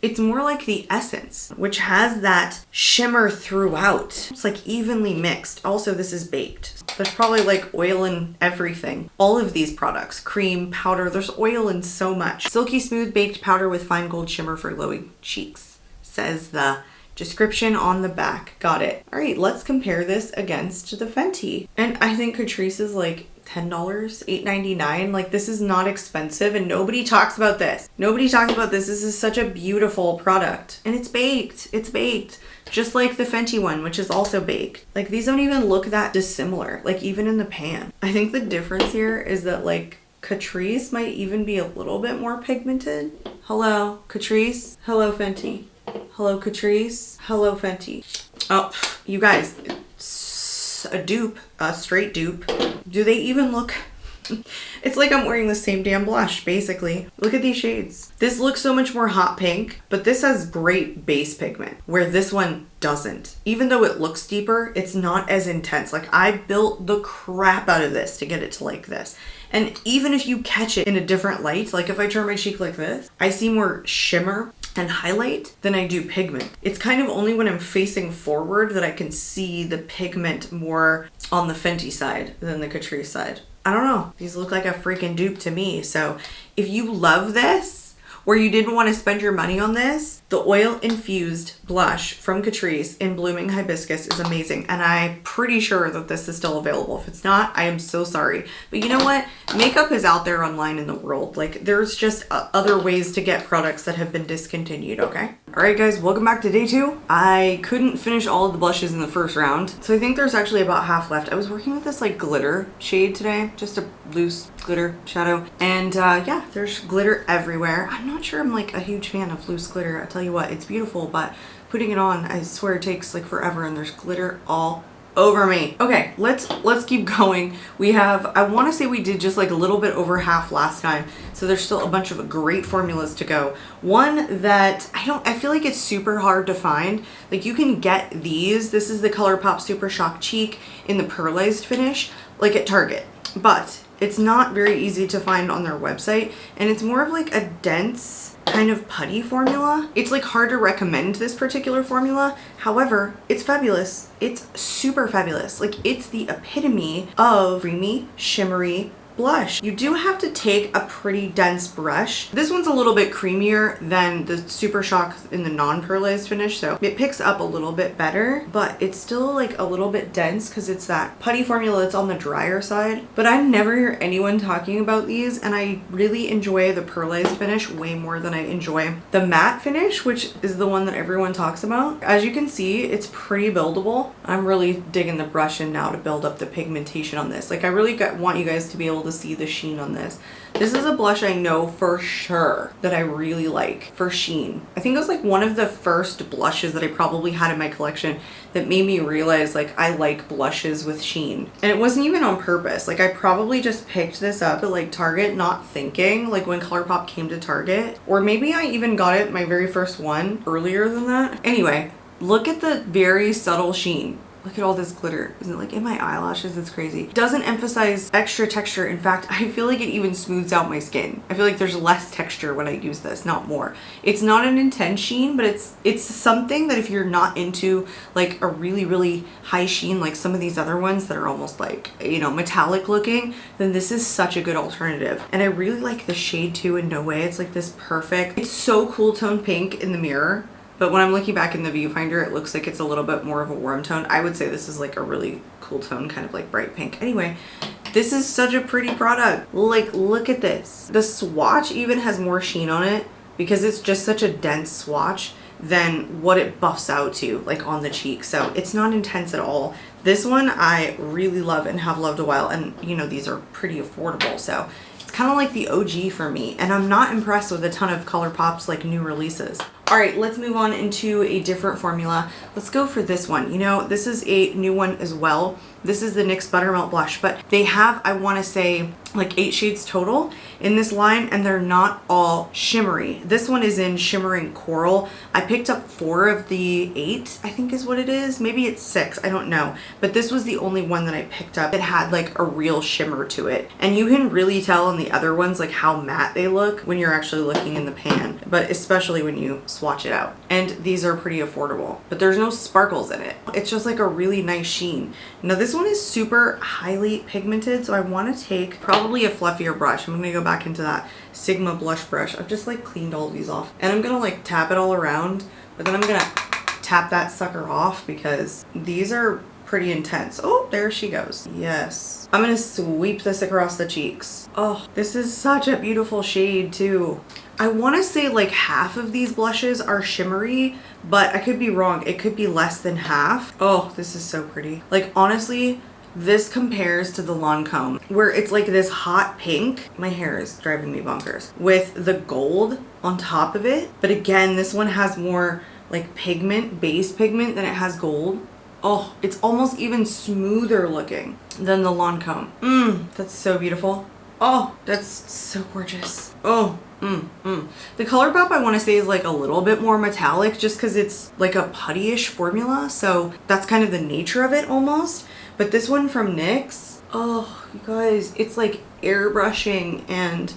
it's more like the Essence, which has that shimmer throughout. It's like evenly mixed. Also, this is baked. There's probably like oil in everything. All of these products, cream, powder, there's oil in so much. Silky smooth baked powder with fine gold shimmer for glowing cheeks, says the description on the back. Got it. All right, let's compare this against the Fenty. And I think Catrice is like $10, $8.99. Like, this is not expensive and nobody talks about this. Nobody talks about this. This is such a beautiful product. And it's baked. It's baked. Just like the Fenty one, which is also baked. Like, these don't even look that dissimilar, like even in the pan. I think the difference here is that like Catrice might even be a little bit more pigmented. Hello, Catrice. Hello, Fenty. Hello, Catrice. Hello, Fenty. Oh, you guys, it's a dupe, a straight dupe. Do they even look? It's like I'm wearing the same damn blush, basically. Look at these shades. This looks so much more hot pink, but this has great base pigment, where this one doesn't. Even though it looks deeper, it's not as intense. Like, I built the crap out of this to get it to like this. And even if you catch it in a different light, like if I turn my cheek like this, I see more shimmer and highlight than I do pigment. It's kind of only when I'm facing forward that I can see the pigment more on the Fenty side than the Catrice side. I don't know. These look like a freaking dupe to me. So if you love this, or you didn't want to spend your money on this, the oil infused blush from Catrice in Blooming Hibiscus is amazing. And I'm pretty sure that this is still available. If it's not, I am so sorry. But you know what? Makeup is out there online in the world. Like, there's just other ways to get products that have been discontinued, okay? All right, guys, welcome back to day 2. I couldn't finish all of the blushes in the first round, so I think there's actually about half left. I was working with this like glitter shade today, just a loose glitter shadow. And yeah, there's glitter everywhere. I'm not sure I'm like a huge fan of loose glitter. I tell you what, it's beautiful, but putting it on, I swear it takes like forever, and there's glitter all over me. Okay, let's keep going. We have, I want to say we did just like a little bit over half last time, so there's still a bunch of great formulas to go. One that I feel like it's super hard to find. Like, you can get these. This is the ColourPop Super Shock Cheek in the pearlized finish, like at Target, but it's not very easy to find on their website, and it's more of like a dense kind of putty formula. It's like hard to recommend this particular formula. However, it's fabulous. It's super fabulous. Like, it's the epitome of creamy, shimmery blush. You do have to take a pretty dense brush. This one's a little bit creamier than the Super Shock in the non-pearlized finish, so it picks up a little bit better, but it's still like a little bit dense because it's that putty formula that's on the drier side. But I never hear anyone talking about these, and I really enjoy the pearlized finish way more than I enjoy the matte finish, which is the one that everyone talks about. As you can see, it's pretty buildable. I'm really digging the brush in now to build up the pigmentation on this. Like, I really want you guys to be able to see the sheen on this. This is a blush I know for sure that I really like for sheen. I think it was like one of the first blushes that I probably had in my collection that made me realize like I like blushes with sheen. And it wasn't even on purpose. Like, I probably just picked this up at like Target, not thinking, like when ColourPop came to Target. Or maybe I even got it, my very first one, earlier than that. Anyway, look at the very subtle sheen. Look at all this glitter. Isn't it like in my eyelashes? It's crazy. It doesn't emphasize extra texture. In fact, I feel like it even smooths out my skin. I feel like there's less texture when I use this, not more. It's not an intense sheen, but it's something that if you're not into like a really, really high sheen, like some of these other ones that are almost like, you know, metallic looking, then this is such a good alternative. And I really like the shade too in No Way. It's like this perfect, it's so cool tone pink in the mirror. But when I'm looking back in the viewfinder, it looks like it's a little bit more of a warm tone. I would say this is like a really cool tone, kind of like bright pink. Anyway, this is such a pretty product. Like, look at this. The swatch even has more sheen on it because it's just such a dense swatch than what it buffs out to, like on the cheek. So it's not intense at all. This one I really love and have loved a while. And you know, these are pretty affordable. So it's kind of like the OG for me. And I'm not impressed with a ton of ColourPop's like new releases. All right, let's move on into a different formula. Let's go for this one. You know, this is a new one as well. This is the NYX Buttermelt Blush, but they have, I want to say, like 8 shades total in this line, and they're not all shimmery. This one is in Shimmering Coral. I picked up 4 of the 8, I think is what it is. Maybe it's 6, I don't know. But this was the only one that I picked up that had like a real shimmer to it. And you can really tell on the other ones like how matte they look when you're actually looking in the pan, but especially when you swatch it out. And these are pretty affordable, but there's no sparkles in it. It's just like a really nice sheen. Now this one is super highly pigmented, so I want to take probably a fluffier brush. I'm gonna go back into that Sigma blush brush. I've just like cleaned all of these off, and I'm gonna like tap it all around, but then I'm gonna tap that sucker off because these are pretty intense. Oh, there she goes. Yes. I'm gonna sweep this across the cheeks. Oh, this is such a beautiful shade too. I want to say like half of these blushes are shimmery, but I could be wrong. It could be less than half. Oh, this is so pretty. Like, honestly, this compares to the Lancome, where it's like this hot pink. My hair is driving me bonkers. With the gold on top of it. But again, this one has more like pigment, base pigment, than it has gold. Oh, it's almost even smoother looking than the Lancome. That's so beautiful. Oh, that's so gorgeous. Oh, The ColourPop I want to say is like a little bit more metallic just because it's like a putty-ish formula. So that's kind of the nature of it almost. But this one from NYX, oh, you guys, it's like airbrushing and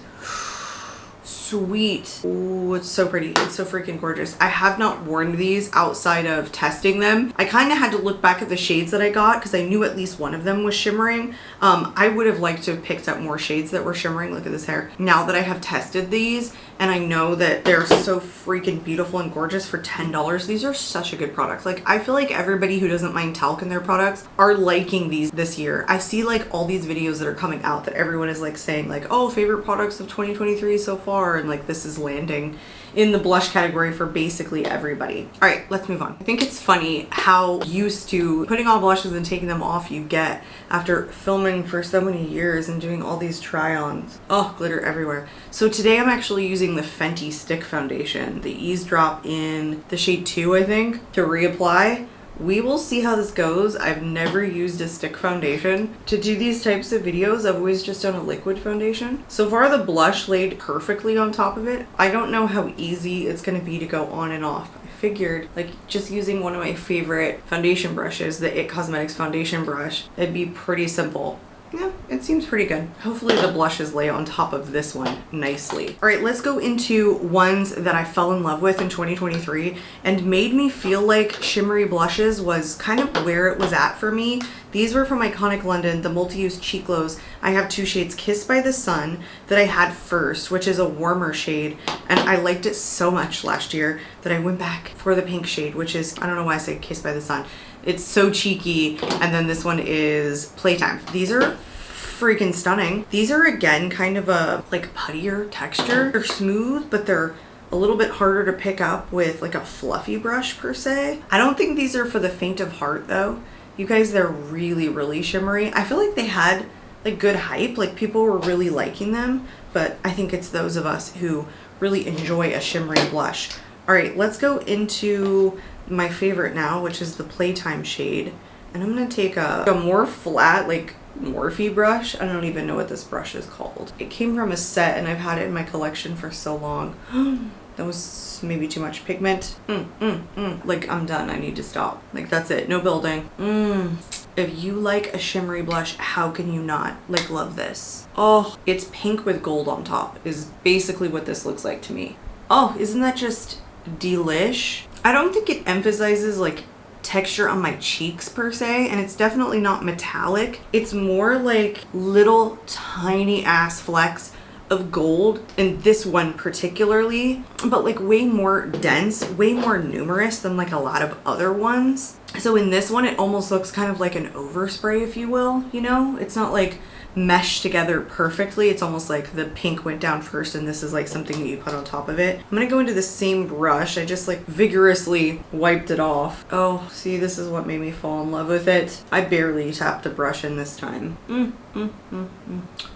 sweet. Oh, it's so pretty. It's so freaking gorgeous. I have not worn these outside of testing them. I kind of had to look back at the shades that I got because I knew at least one of them was shimmering. I would have liked to have picked up more shades that were shimmering. Look at this hair. Now that I have tested these and I know that they're so freaking beautiful and gorgeous for $10, these are such a good product. Like, I feel like everybody who doesn't mind talc in their products are liking these this year. I see like all these videos that are coming out that everyone is like saying like, oh, favorite products of 2023 so far, and like this is landing in the blush category for basically everybody. All right, let's move on. I think it's funny how used to putting on blushes and taking them off you get after filming for so many years and doing all these try-ons. Oh, glitter everywhere. So today I'm actually using the Fenty Stick Foundation, the Eavesdrop in the shade 2, I think, to reapply. We will see how this goes. I've never used a stick foundation. To do these types of videos, I've always just done a liquid foundation. So far, the blush laid perfectly on top of it. I don't know how easy it's gonna be to go on and off. I figured, like, just using one of my favorite foundation brushes, the IT Cosmetics foundation brush, it'd be pretty simple. yeah, it seems pretty good. Hopefully the blushes lay on top of this one nicely. All right, let's go into ones that I fell in love with in 2023 and made me feel like shimmery blushes was kind of where it was at for me. These were from Iconic London, the multi-use cheek glows. I have two shades, Kissed by the Sun, that I had first, which is a warmer shade. And I liked it so much last year that I went back for the pink shade, which is, I don't know why I say Kissed by the Sun. It's so cheeky. And then this one is Playtime. These are freaking stunning. These are, again, kind of a like puttier texture. They're smooth, but they're a little bit harder to pick up with like a fluffy brush per se. I don't think these are for the faint of heart though. You guys, they're really, really shimmery. I feel like they had like good hype, like people were really liking them, but I think it's those of us who really enjoy a shimmery blush. All right, let's go into my favorite now, which is the Playtime shade. And I'm gonna take a more flat, like Morphe brush. I don't even know what this brush is called. It came from a set and I've had it in my collection for so long. That was maybe too much pigment. Like, I'm done. I need to stop. Like, that's it. No building. If you like a shimmery blush, how can you not like love this? Oh, it's pink with gold on top is basically what this looks like to me. Oh, isn't that just delish? I don't think it emphasizes like texture on my cheeks per se, and it's definitely not metallic. It's more like little tiny ass flecks of gold in this one particularly, but like way more dense, way more numerous than like a lot of other ones. So in this one, it almost looks kind of like an overspray, if you will, you know? It's not like meshed together perfectly. It's almost like the pink went down first and this is like something that you put on top of it. I'm gonna go into the same brush. I just like vigorously wiped it off. Oh, see, this is what made me fall in love with it. I barely tapped a brush in this time.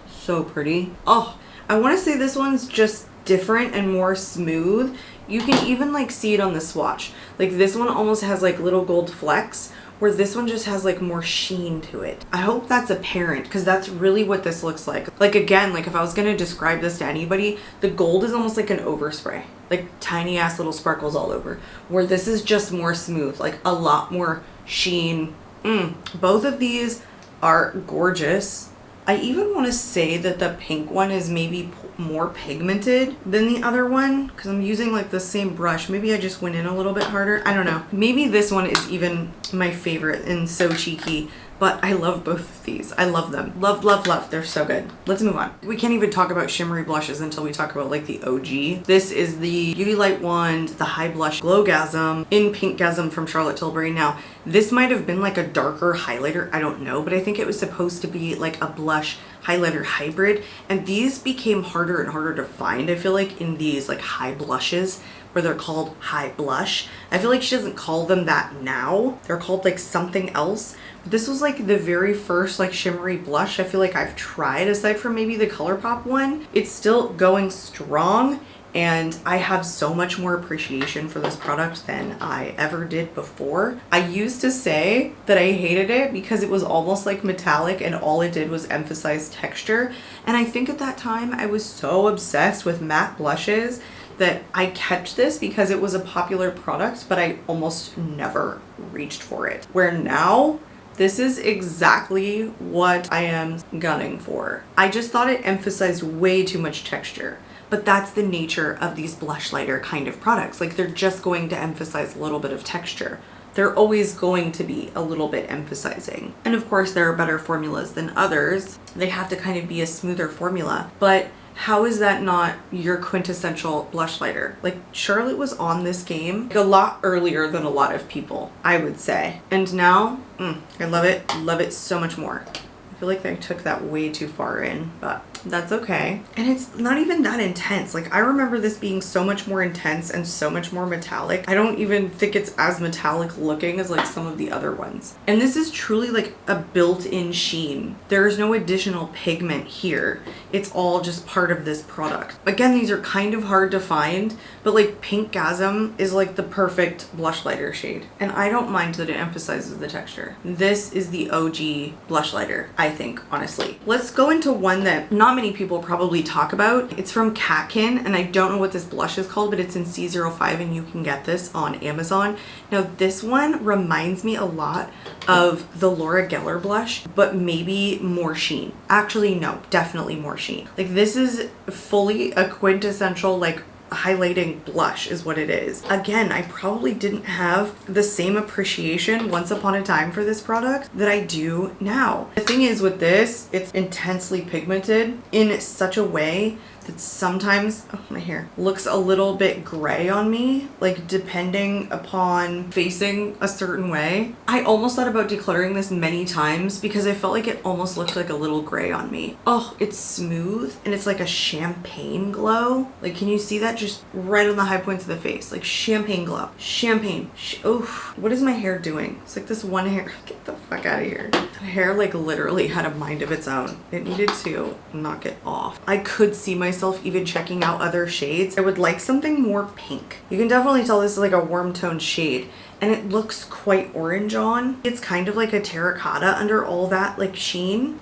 So pretty. Oh, I want to say this one's just different and more smooth. You can even like see it on the swatch. Like this one almost has like little gold flecks, where this one just has like more sheen to it. I hope that's apparent because that's really what this looks like. Like again, like if I was gonna describe this to anybody, the gold is almost like an overspray, like tiny ass little sparkles all over, where this is just more smooth, like a lot more sheen. Both of these are gorgeous. I even want to say that the pink one is maybe more pigmented than the other one because I'm using like the same brush. Maybe I just went in a little bit harder. I don't know. Maybe this one is even my favorite and so cheeky, but I love both of these. I love them. Love, love, love. They're so good. Let's move on. We can't even talk about shimmery blushes until we talk about like the OG. This is the Beauty Light Wand, the High Blush Glowgasm in Pinkgasm from Charlotte Tilbury. Now, this might have been like a darker highlighter. I don't know, but I think it was supposed to be like a blush highlighter hybrid. And these became harder and harder to find, I feel like, in these like high blushes where they're called high blush. I feel like she doesn't call them that now. They're called like something else. But this was like the very first like shimmery blush I feel like I've tried, aside from maybe the ColourPop one. It's still going strong, and I have so much more appreciation for this product than I ever did before. I used to say that I hated it because it was almost like metallic and all it did was emphasize texture. And I think at that time I was so obsessed with matte blushes that I kept this because it was a popular product, but I almost never reached for it. Where now, this is exactly what I am gunning for. I just thought it emphasized way too much texture. But that's the nature of these blush lighter kind of products. Like, they're just going to emphasize a little bit of texture. They're always going to be a little bit emphasizing. And of course, there are better formulas than others. They have to kind of be a smoother formula. But how is that not your quintessential blush lighter? Like, Charlotte was on this game like a lot earlier than a lot of people, I would say. And now, I love it so much more. I feel like I took that way too far in, but that's okay. And it's not even that intense. Like, I remember this being so much more intense and so much more metallic. I don't even think it's as metallic looking as like some of the other ones. And this is truly like a built-in sheen. There is no additional pigment here. It's all just part of this product. Again, these are kind of hard to find, but like Pinkgasm is like the perfect blush lighter shade. And I don't mind that it emphasizes the texture. This is the OG blush lighter, I think, honestly. Let's go into one that not not many people probably talk about. It's from Katkin, and I don't know what this blush is called, but it's in C05, and you can get this on Amazon. Now this one reminds me a lot of the Laura Geller blush, but maybe more sheen. Actually, no, definitely more sheen. Like, this is fully a quintessential, like, highlighting blush is what it is. Again, I probably didn't have the same appreciation once upon a time for this product that I do now. The thing is with this, it's intensely pigmented in such a way that sometimes, oh, my hair looks a little bit gray on me, like depending upon facing a certain way. I almost thought about decluttering this many times because I felt like it almost looked like a little gray on me. Oh, it's smooth and it's like a champagne glow. Like, can you see that just right on the high points of the face? Like champagne glow. Champagne. Oh, what is my hair doing? It's like this one hair. Get the fuck out of here. The hair like literally had a mind of its own. It needed to knock it off. I could see myself even checking out other shades. I would like something more pink. You can definitely tell this is like a warm tone shade, and it looks quite orange on. It's kind of like a terracotta under all that like sheen.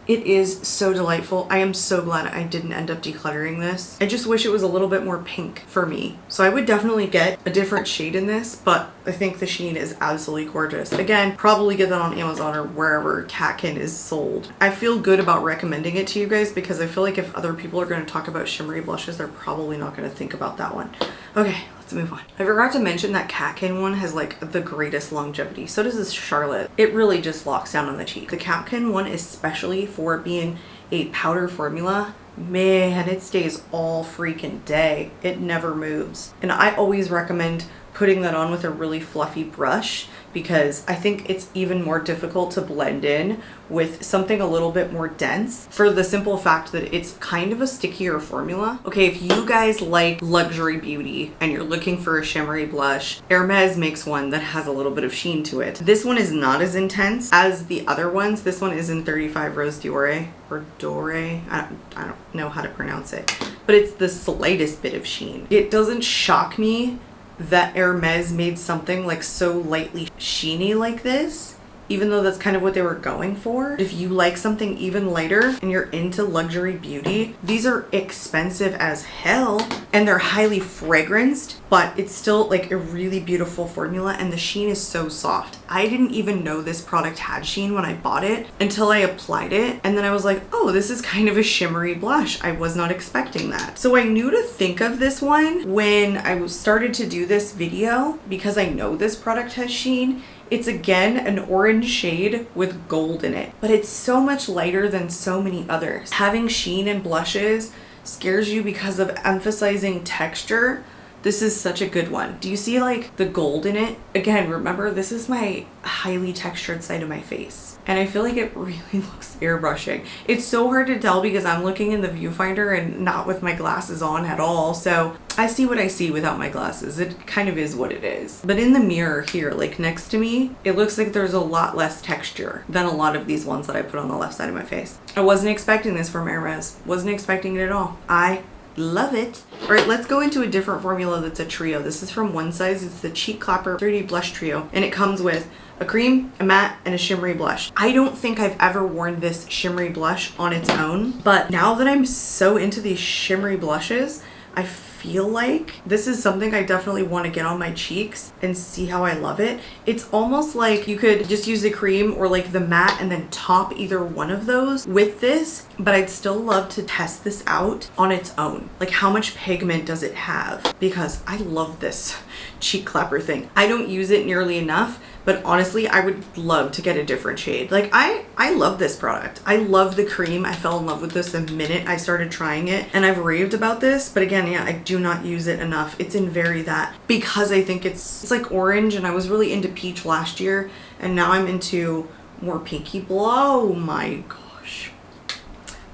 It is so delightful. I am so glad I didn't end up decluttering this. I just wish it was a little bit more pink for me. So I would definitely get a different shade in this, but I think the sheen is absolutely gorgeous. Again, probably get that on Amazon or wherever Katkin is sold. I feel good about recommending it to you guys because I feel like if other people are going to talk about shimmery blushes, they're probably not going to think about that one. Okay, let's move on. I forgot to mention that Katkin one has like the greatest longevity. So does this Charlotte. It really just locks down on the cheek. The Katkin one, especially for being a powder formula, man, it stays all freaking day. It never moves. And I always recommend putting that on with a really fluffy brush because I think it's even more difficult to blend in with something a little bit more dense for the simple fact that it's kind of a stickier formula. Okay, if you guys like luxury beauty and you're looking for a shimmery blush, Hermes makes one that has a little bit of sheen to it. This one is not as intense as the other ones. This one is in 35 Rose Doré or Doré. I don't know how to pronounce it, but it's the slightest bit of sheen. It doesn't shock me that Hermes made something like so lightly sheeny like this, even though that's kind of what they were going for. If you like something even lighter and you're into luxury beauty, these are expensive as hell and they're highly fragranced, but it's still like a really beautiful formula and the sheen is so soft. I didn't even know this product had sheen when I bought it until I applied it, and then I was like, oh, this is kind of a shimmery blush. I was not expecting that. So I knew to think of this one when I started to do this video because I know this product has sheen. It's again an orange shade with gold in it, but it's so much lighter than so many others. Having sheen in blushes scares you because of emphasizing texture. This is such a good one. Do you see like the gold in it? Again, remember, this is my highly textured side of my face, and I feel like it really looks airbrushing. It's so hard to tell because I'm looking in the viewfinder and not with my glasses on at all, so I see what I see without my glasses. It kind of is what it is. But in the mirror here, like next to me, it looks like there's a lot less texture than a lot of these ones that I put on the left side of my face. I wasn't expecting this from Hermes. Wasn't expecting it at all. I love it. All right, let's go into a different formula that's a trio. This is from One Size. It's the Cheek Clapper 3D Blush Trio, and it comes with a cream, a matte, and a shimmery blush. I don't think I've ever worn this shimmery blush on its own, but now that I'm so into these shimmery blushes, I feel like this is something I definitely want to get on my cheeks and see how I love it. It's almost like you could just use the cream or like the matte and then top either one of those with this, but I'd still love to test this out on its own. Like, how much pigment does it have? Because I love this cheek clapper thing. I don't use it nearly enough, but honestly, I would love to get a different shade. Like, I love this product. I love the cream. I fell in love with this the minute I started trying it, and I've raved about this, but again, yeah, I do not use it enough. It's in Very That because I think it's like orange, and I was really into peach last year, and now I'm into more pinky blue. Oh my gosh.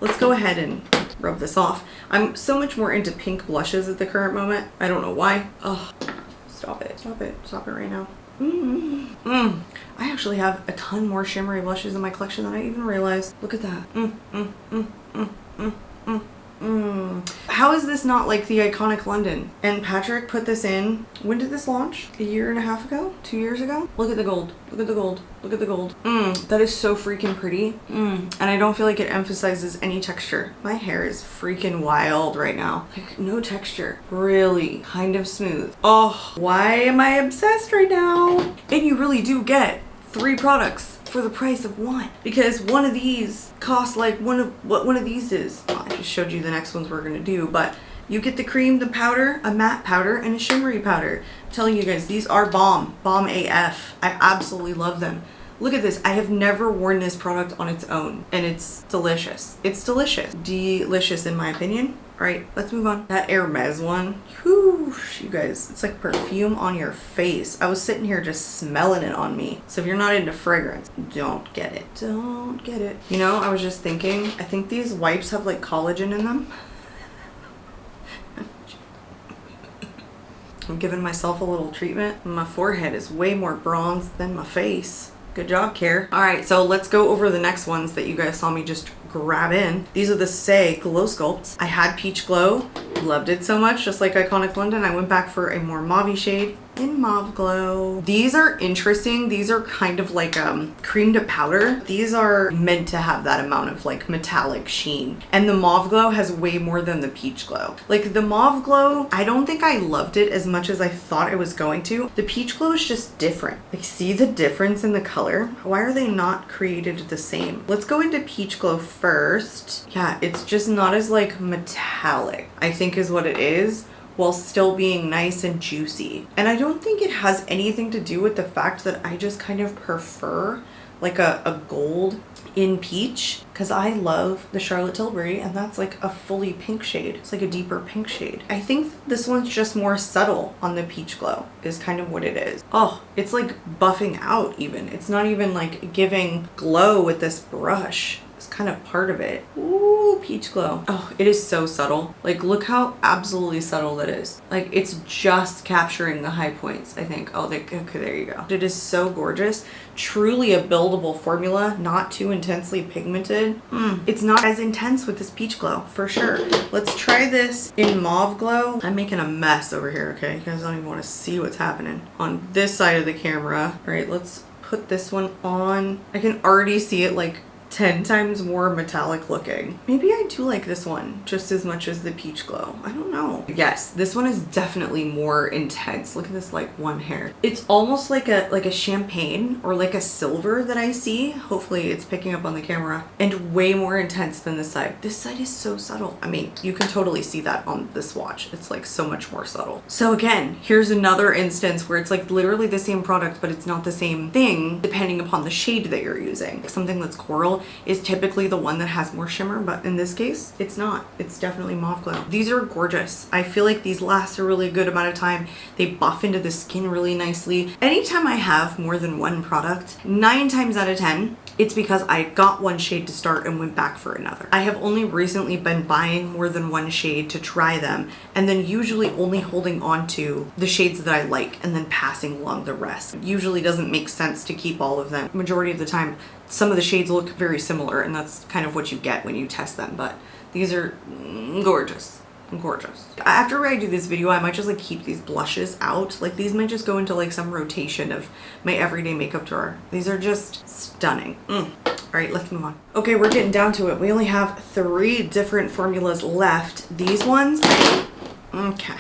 Let's go ahead and rub this off. I'm so much more into pink blushes at the current moment. I don't know why. Oh, stop it. Stop it. Stop it right now. I actually have a ton more shimmery blushes in my collection than I even realized. Look at that. How is this not like the iconic London? And Patrick put this in, when did this launch? A year and a half ago? 2 years ago? Look at the gold. Look at the gold. Look at the gold. That is so freaking pretty. And I don't feel like it emphasizes any texture. My hair is freaking wild right now. Like, no texture. Really kind of smooth. Oh, why am I obsessed right now? And you really do get 3 products for the price of 1, because one of these costs like what one of these is. Oh, I just showed you the next ones we're gonna do, but you get the cream, the powder, a matte powder, and a shimmery powder. I'm telling you guys, these are bomb AF. I absolutely love them. Look at this. I have never worn this product on its own, and it's delicious. It's delicious. Delicious in my opinion. All right, let's move on. That Hermes one, whew, you guys, it's like perfume on your face. I was sitting here just smelling it on me. So if you're not into fragrance, don't get it. Don't get it. You know, I was just thinking, I think these wipes have like collagen in them. I'm giving myself a little treatment. My forehead is way more bronzed than my face. Good job, Care. All right, so let's go over the next ones that you guys saw me just grab in. These are the Say Glow Sculpts. I had Peach Glow, loved it so much, just like Iconic London. I went back for a more mauve shade in Mauve Glow. These are interesting. These are kind of like cream to powder. These are meant to have that amount of like metallic sheen. And the Mauve Glow has way more than the Peach Glow. Like the Mauve Glow, I don't think I loved it as much as I thought I was going to. The Peach Glow is just different. Like, see the difference in the color? Why are they not created the same? Let's go into Peach Glow first. Yeah, it's just not as like metallic, I think is what it is, while still being nice and juicy. And I don't think it has anything to do with the fact that I just kind of prefer like a gold in peach, because I love the Charlotte Tilbury, and that's like a fully pink shade. It's like a deeper pink shade. I think this one's just more subtle on the Peach Glow is kind of what it is. Oh, it's like buffing out even. It's not even like giving glow with this brush. It's kind of part of it. Ooh, Peach Glow. Oh, it is so subtle. Like, look how absolutely subtle that is. Like, it's just capturing the high points, I think. Oh, okay, there you go. It is so gorgeous. Truly a buildable formula, not too intensely pigmented. It's not as intense with this Peach Glow, for sure. Let's try this in Mauve Glow. I'm making a mess over here, okay? You guys don't even want to see what's happening on this side of the camera. All right, let's put this one on. I can already see it like 10 times more metallic looking. Maybe I do like this one just as much as the Peach Glow. I don't know. Yes, this one is definitely more intense. Look at this like one hair. It's almost like a champagne or like a silver that I see. Hopefully it's picking up on the camera, and way more intense than this side. This side is so subtle. I mean, you can totally see that on the swatch. It's like so much more subtle. So again, here's another instance where it's like literally the same product, but it's not the same thing depending upon the shade that you're using. Something that's coral is typically the one that has more shimmer, but in this case, it's not. It's definitely Mauve Glow. These are gorgeous. I feel like these last a really good amount of time. They buff into the skin really nicely. Anytime I have more than one product, 9 times out of 10, it's because I got one shade to start and went back for another. I have only recently been buying more than one shade to try them, and then usually only holding on to the shades that I like and then passing along the rest. It usually doesn't make sense to keep all of them. Majority of the time, some of the shades look very similar, and that's kind of what you get when you test them, but these are gorgeous. Gorgeous. After I do this video, I might just like keep these blushes out. Like, these might just go into like some rotation of my everyday makeup drawer. These are just stunning. All right, let's move on. Okay, we're getting down to it. We only have 3 different formulas left. These ones, okay.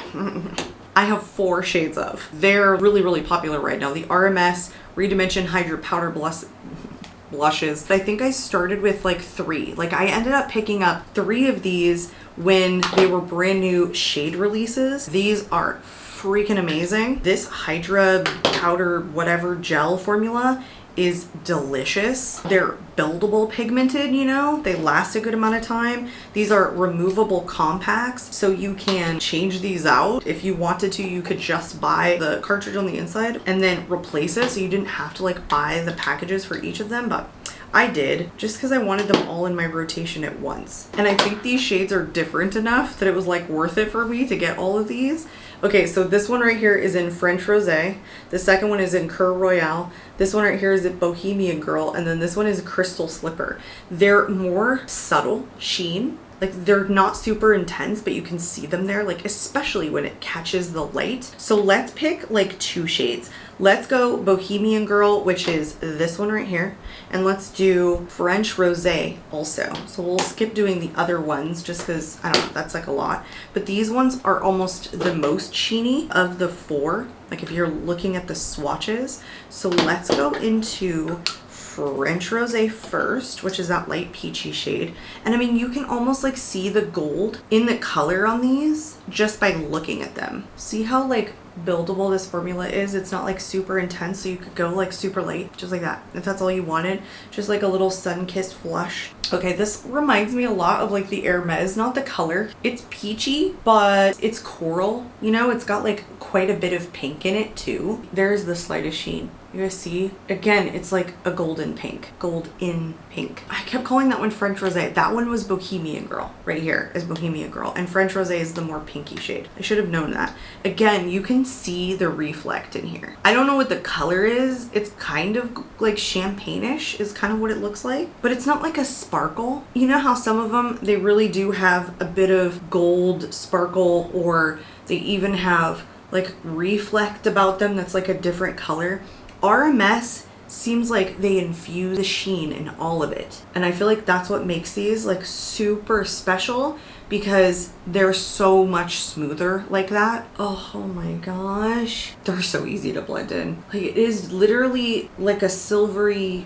I have 4 shades of. They're really, really popular right now. The RMS Redimension Hydra Powder blushes. I think I started with like 3. Like, I ended up picking up 3 of these when they were brand new shade releases. These are freaking amazing. This Hydra powder whatever gel formula is delicious. They're buildable pigmented, you know, they last a good amount of time. These are removable compacts, so you can change these out. If you wanted to, you could just buy the cartridge on the inside and then replace it, so you didn't have to like buy the packages for each of them, but I did, just because I wanted them all in my rotation at once. And I think these shades are different enough that it was like worth it for me to get all of these. Okay, so this one right here is in French Rosé. The second one is in Cœur Royal. This one right here is in Bohemian Girl. And then this one is Crystal Slipper. They're more subtle sheen Like they're not super intense, but you can see them there, like especially when it catches the light. So let's pick like 2 shades. Let's go Bohemian Girl, which is this one right here. And let's do French Rosé also. So we'll skip doing the other ones just because, I don't know, that's like a lot. But these ones are almost the most sheeny of the 4, like if you're looking at the swatches. So let's go into French Rosé first, which is that light peachy shade. And I mean, you can almost like see the gold in the color on these just by looking at them. See how like buildable this formula is? It's not like super intense, so you could go like super light, just like that, if that's all you wanted. Just like a little sun-kissed flush. Okay, this reminds me a lot of like the Hermes, not the color. It's peachy, but it's coral, you know? It's got like quite a bit of pink in it too. There's the slightest sheen. You guys see? Again, it's like a golden pink. Gold in pink. I kept calling that one French Rosé. That one was Bohemian Girl. Right here is Bohemian Girl. And French Rosé is the more pinky shade. I should have known that. Again, you can see the reflect in here. I don't know what the color is. It's kind of like champagne-ish is kind of what it looks like. But it's not like a sparkle. You know how some of them, they really do have a bit of gold sparkle, or they even have like reflect about them that's like a different color. RMS seems like they infuse the sheen in all of it. And I feel like that's what makes these like super special, because they're so much smoother like that. Oh my gosh. They're so easy to blend in. Like it is literally like a silvery,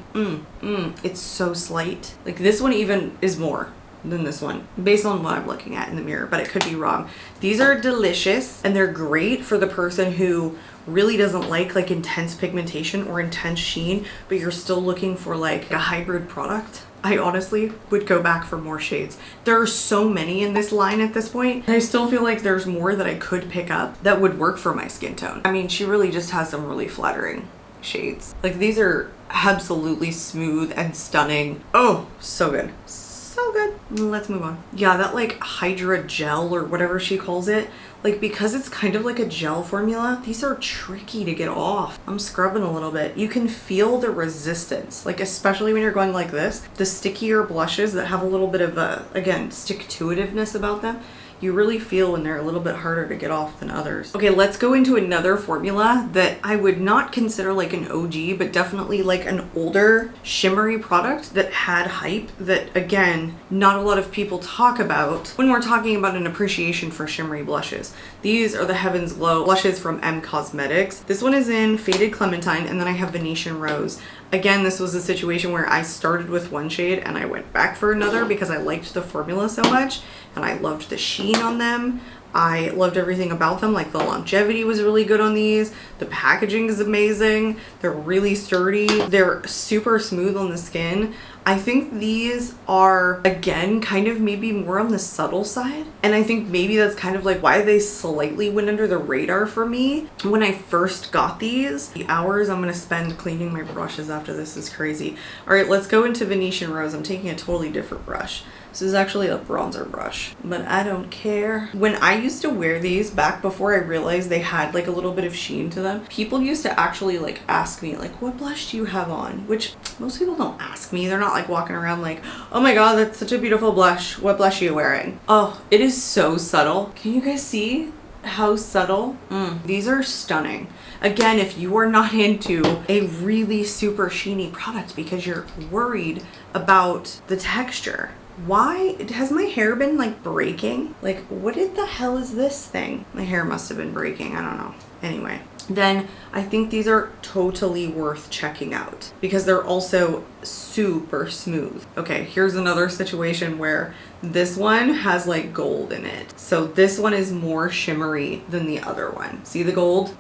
it's so slight. Like this one even is more than this one based on what I'm looking at in the mirror, but it could be wrong. These are delicious and they're great for the person who really doesn't like intense pigmentation or intense sheen, but you're still looking for like a hybrid product. I honestly would go back for more shades. There are so many in this line at this point. I still feel like there's more that I could pick up that would work for my skin tone. I mean, she really just has some really flattering shades. Like these are absolutely smooth and stunning. Oh, so good. So good. Let's move on. Yeah, that like Hydra gel or whatever she calls it, like because it's kind of like a gel formula, these are tricky to get off. I'm scrubbing a little bit. You can feel the resistance, like especially when you're going like this. The stickier blushes that have a little bit of a, again, stick-to-itiveness about them, you really feel when they're a little bit harder to get off than others. Okay, let's go into another formula that I would not consider like an OG, but definitely like an older shimmery product that had hype that, again, not a lot of people talk about when we're talking about an appreciation for shimmery blushes. These are the Heaven's Glow blushes from M Cosmetics. This one is in Faded Clementine, and then I have Venetian Rose. Again, this was a situation where I started with one shade and I went back for another because I liked the formula so much and I loved the sheen on them. I loved everything about them. Like the longevity was really good on these. The packaging is amazing. They're really sturdy. They're super smooth on the skin. I think these are, again, kind of maybe more on the subtle side. And I think maybe that's kind of like why they slightly went under the radar for me. When I first got these, the hours I'm gonna spend cleaning my brushes after this is crazy. All right, let's go into Venetian Rose. I'm taking a totally different brush. This is actually a bronzer brush, but I don't care. When I used to wear these back before I realized they had like a little bit of sheen to them, people used to actually like ask me like, what blush do you have on? Which most people don't ask me. They're not like walking around like, oh my God, that's such a beautiful blush. What blush are you wearing? Oh, it is so subtle. Can you guys see how subtle? These are stunning. Again, if you are not into a really super sheeny product because you're worried about the texture. Why has my hair been like breaking? Like, what the hell is this thing? My hair must have been breaking. I don't know. Anyway, then I think these are totally worth checking out because they're also super smooth. Okay, here's another situation where this one has like gold in it. So this one is more shimmery than the other one. See the gold?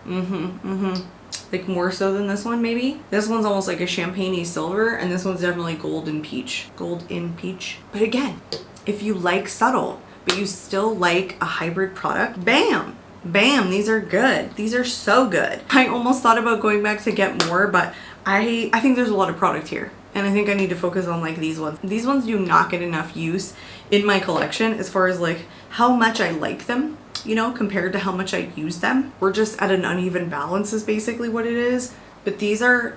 Like more so than this one maybe. This one's almost like a champagne-y silver, and this one's definitely gold in peach. Gold in peach. But again, if you like subtle, but you still like a hybrid product, bam! Bam, these are good. These are so good. I almost thought about going back to get more, but I think there's a lot of product here. And I think I need to focus on like these ones. These ones do not get enough use in my collection as far as like how much I like them, you know, compared to how much I use them. We're just at an uneven balance is basically what it is. But these are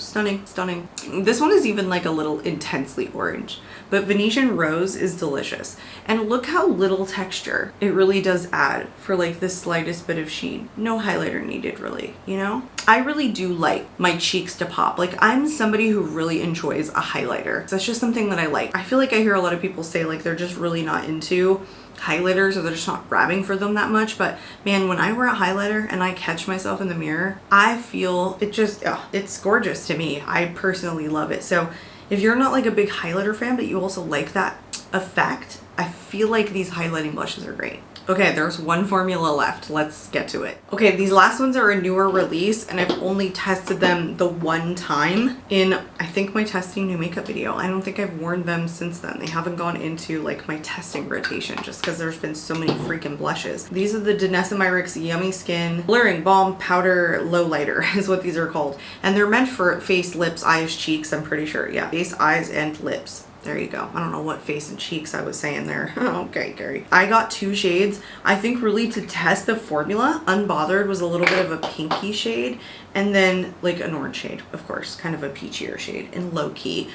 Stunning, stunning. This one is even like a little intensely orange, but Venetian Rose is delicious. And look how little texture it really does add for like the slightest bit of sheen. No highlighter needed really, you know? I really do like my cheeks to pop. Like I'm somebody who really enjoys a highlighter. That's just something that I like. I feel like I hear a lot of people say like they're just really not into highlighters or they're just not grabbing for them that much, but man, when I wear a highlighter and I catch myself in the mirror, I feel it just, it's gorgeous to me. I personally love it. So if you're not like a big highlighter fan, but you also like that effect, I feel like these highlighting blushes are great. Okay, there's one formula left. Let's get to it. Okay, these last ones are a newer release and I've only tested them the one time in, I think, my testing new makeup video. I don't think I've worn them since then. They haven't gone into like my testing rotation just because there's been so many freaking blushes. These are the Danessa Myricks Yummy Skin Blurring Balm Powder Lowlighter is what these are called. And they're meant for face, lips, eyes, cheeks, I'm pretty sure. Yeah, face, eyes, and lips. There you go. I don't know what face and cheeks I was saying there. Okay, Gary. I got 2 shades. I think really to test the formula, Unbothered was a little bit of a pinky shade, and then like an orange shade, of course, kind of a peachier shade, and Low Key.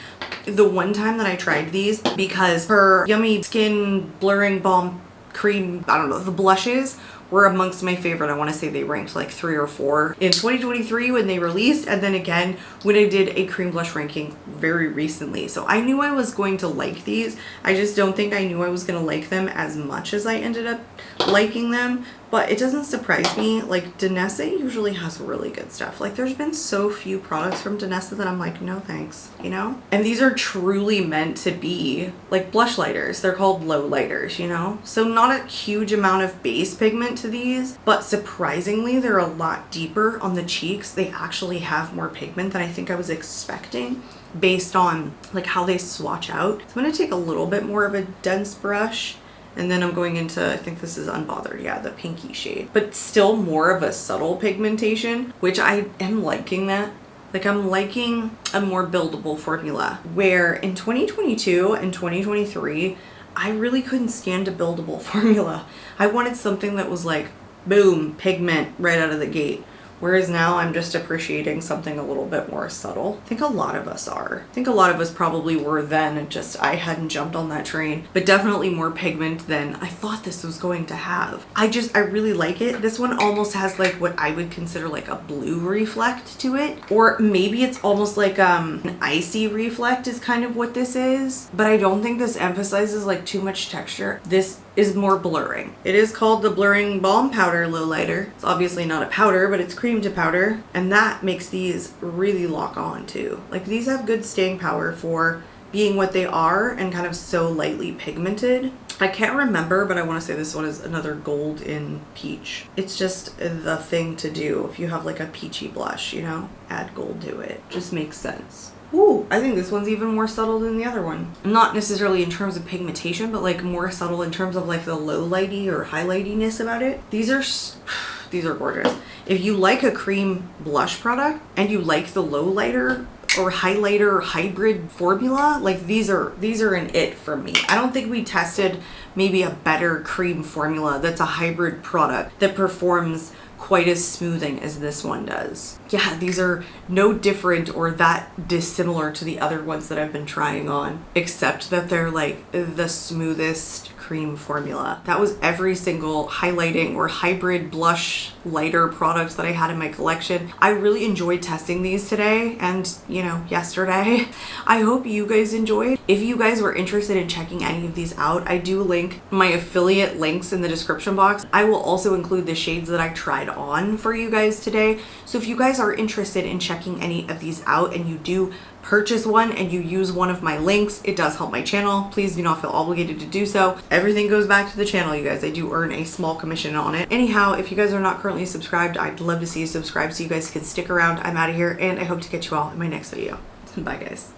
The one time that I tried these, because her Yummy Skin Blurring Balm Cream, I don't know, the blushes were amongst my favorite. I want to say they ranked like 3 or 4 in 2023 when they released, and then again when I did a cream blush ranking very recently. So I knew I was going to like these. I just don't think I knew I was going to like them as much as I ended up liking them. But it doesn't surprise me. Like Danessa usually has really good stuff. Like there's been so few products from Danessa that I'm like, no thanks, you know? And these are truly meant to be like blush lighters. They're called low lighters, you know? So not a huge amount of base pigment to these, but surprisingly, they're a lot deeper on the cheeks. They actually have more pigment than I think I was expecting based on like how they swatch out. So I'm gonna take a little bit more of a dense brush. And then I'm going into, I think this is Unbothered, yeah, the pinky shade. But still more of a subtle pigmentation, which I am liking that. Like I'm liking a more buildable formula, where in 2022 and 2023, I really couldn't stand a buildable formula. I wanted something that was like, boom, pigment right out of the gate. Whereas now I'm just appreciating something a little bit more subtle. I think a lot of us are. I think a lot of us probably were then, and just I hadn't jumped on that train. But definitely more pigment than I thought this was going to have. I really like it. This one almost has like what I would consider like a blue reflect to it. Or maybe it's almost like an icy reflect is kind of what this is. But I don't think this emphasizes like too much texture. This is more blurring. It is called the Blurring Balm Powder Lowlighter. It's obviously not a powder, but it's cream to powder, and that makes these really lock on too. Like these have good staying power for being what they are and kind of so lightly pigmented. I can't remember, but I want to say this one is another gold in peach. It's just the thing to do if you have like a peachy blush, you know, add gold to it. Just makes sense. Ooh, I think this one's even more subtle than the other one. Not necessarily in terms of pigmentation, but like more subtle in terms of like the low lighty or highlightiness about it. These are gorgeous. If you like a cream blush product and you like the low lighter or highlighter hybrid formula, like these are an it for me. I don't think we tested maybe a better cream formula that's a hybrid product that performs quite as smoothing as this one does. Yeah, these are no different or that dissimilar to the other ones that I've been trying on, except that they're like the smoothest cream formula. That was every single highlighting or hybrid blush lighter product that I had in my collection. I really enjoyed testing these today and, you know, yesterday. I hope you guys enjoyed. If you guys were interested in checking any of these out, I do link my affiliate links in the description box. I will also include the shades that I tried on for you guys today. So if you guys are interested in checking any of these out and you do purchase one and you use one of my links, it does help my channel. Please do not feel obligated to do so. Everything goes back to the channel, you guys. I do earn a small commission on it. Anyhow, if you guys are not currently subscribed, I'd love to see you subscribe so you guys can stick around. I'm out of here and I hope to catch you all in my next video. Bye guys.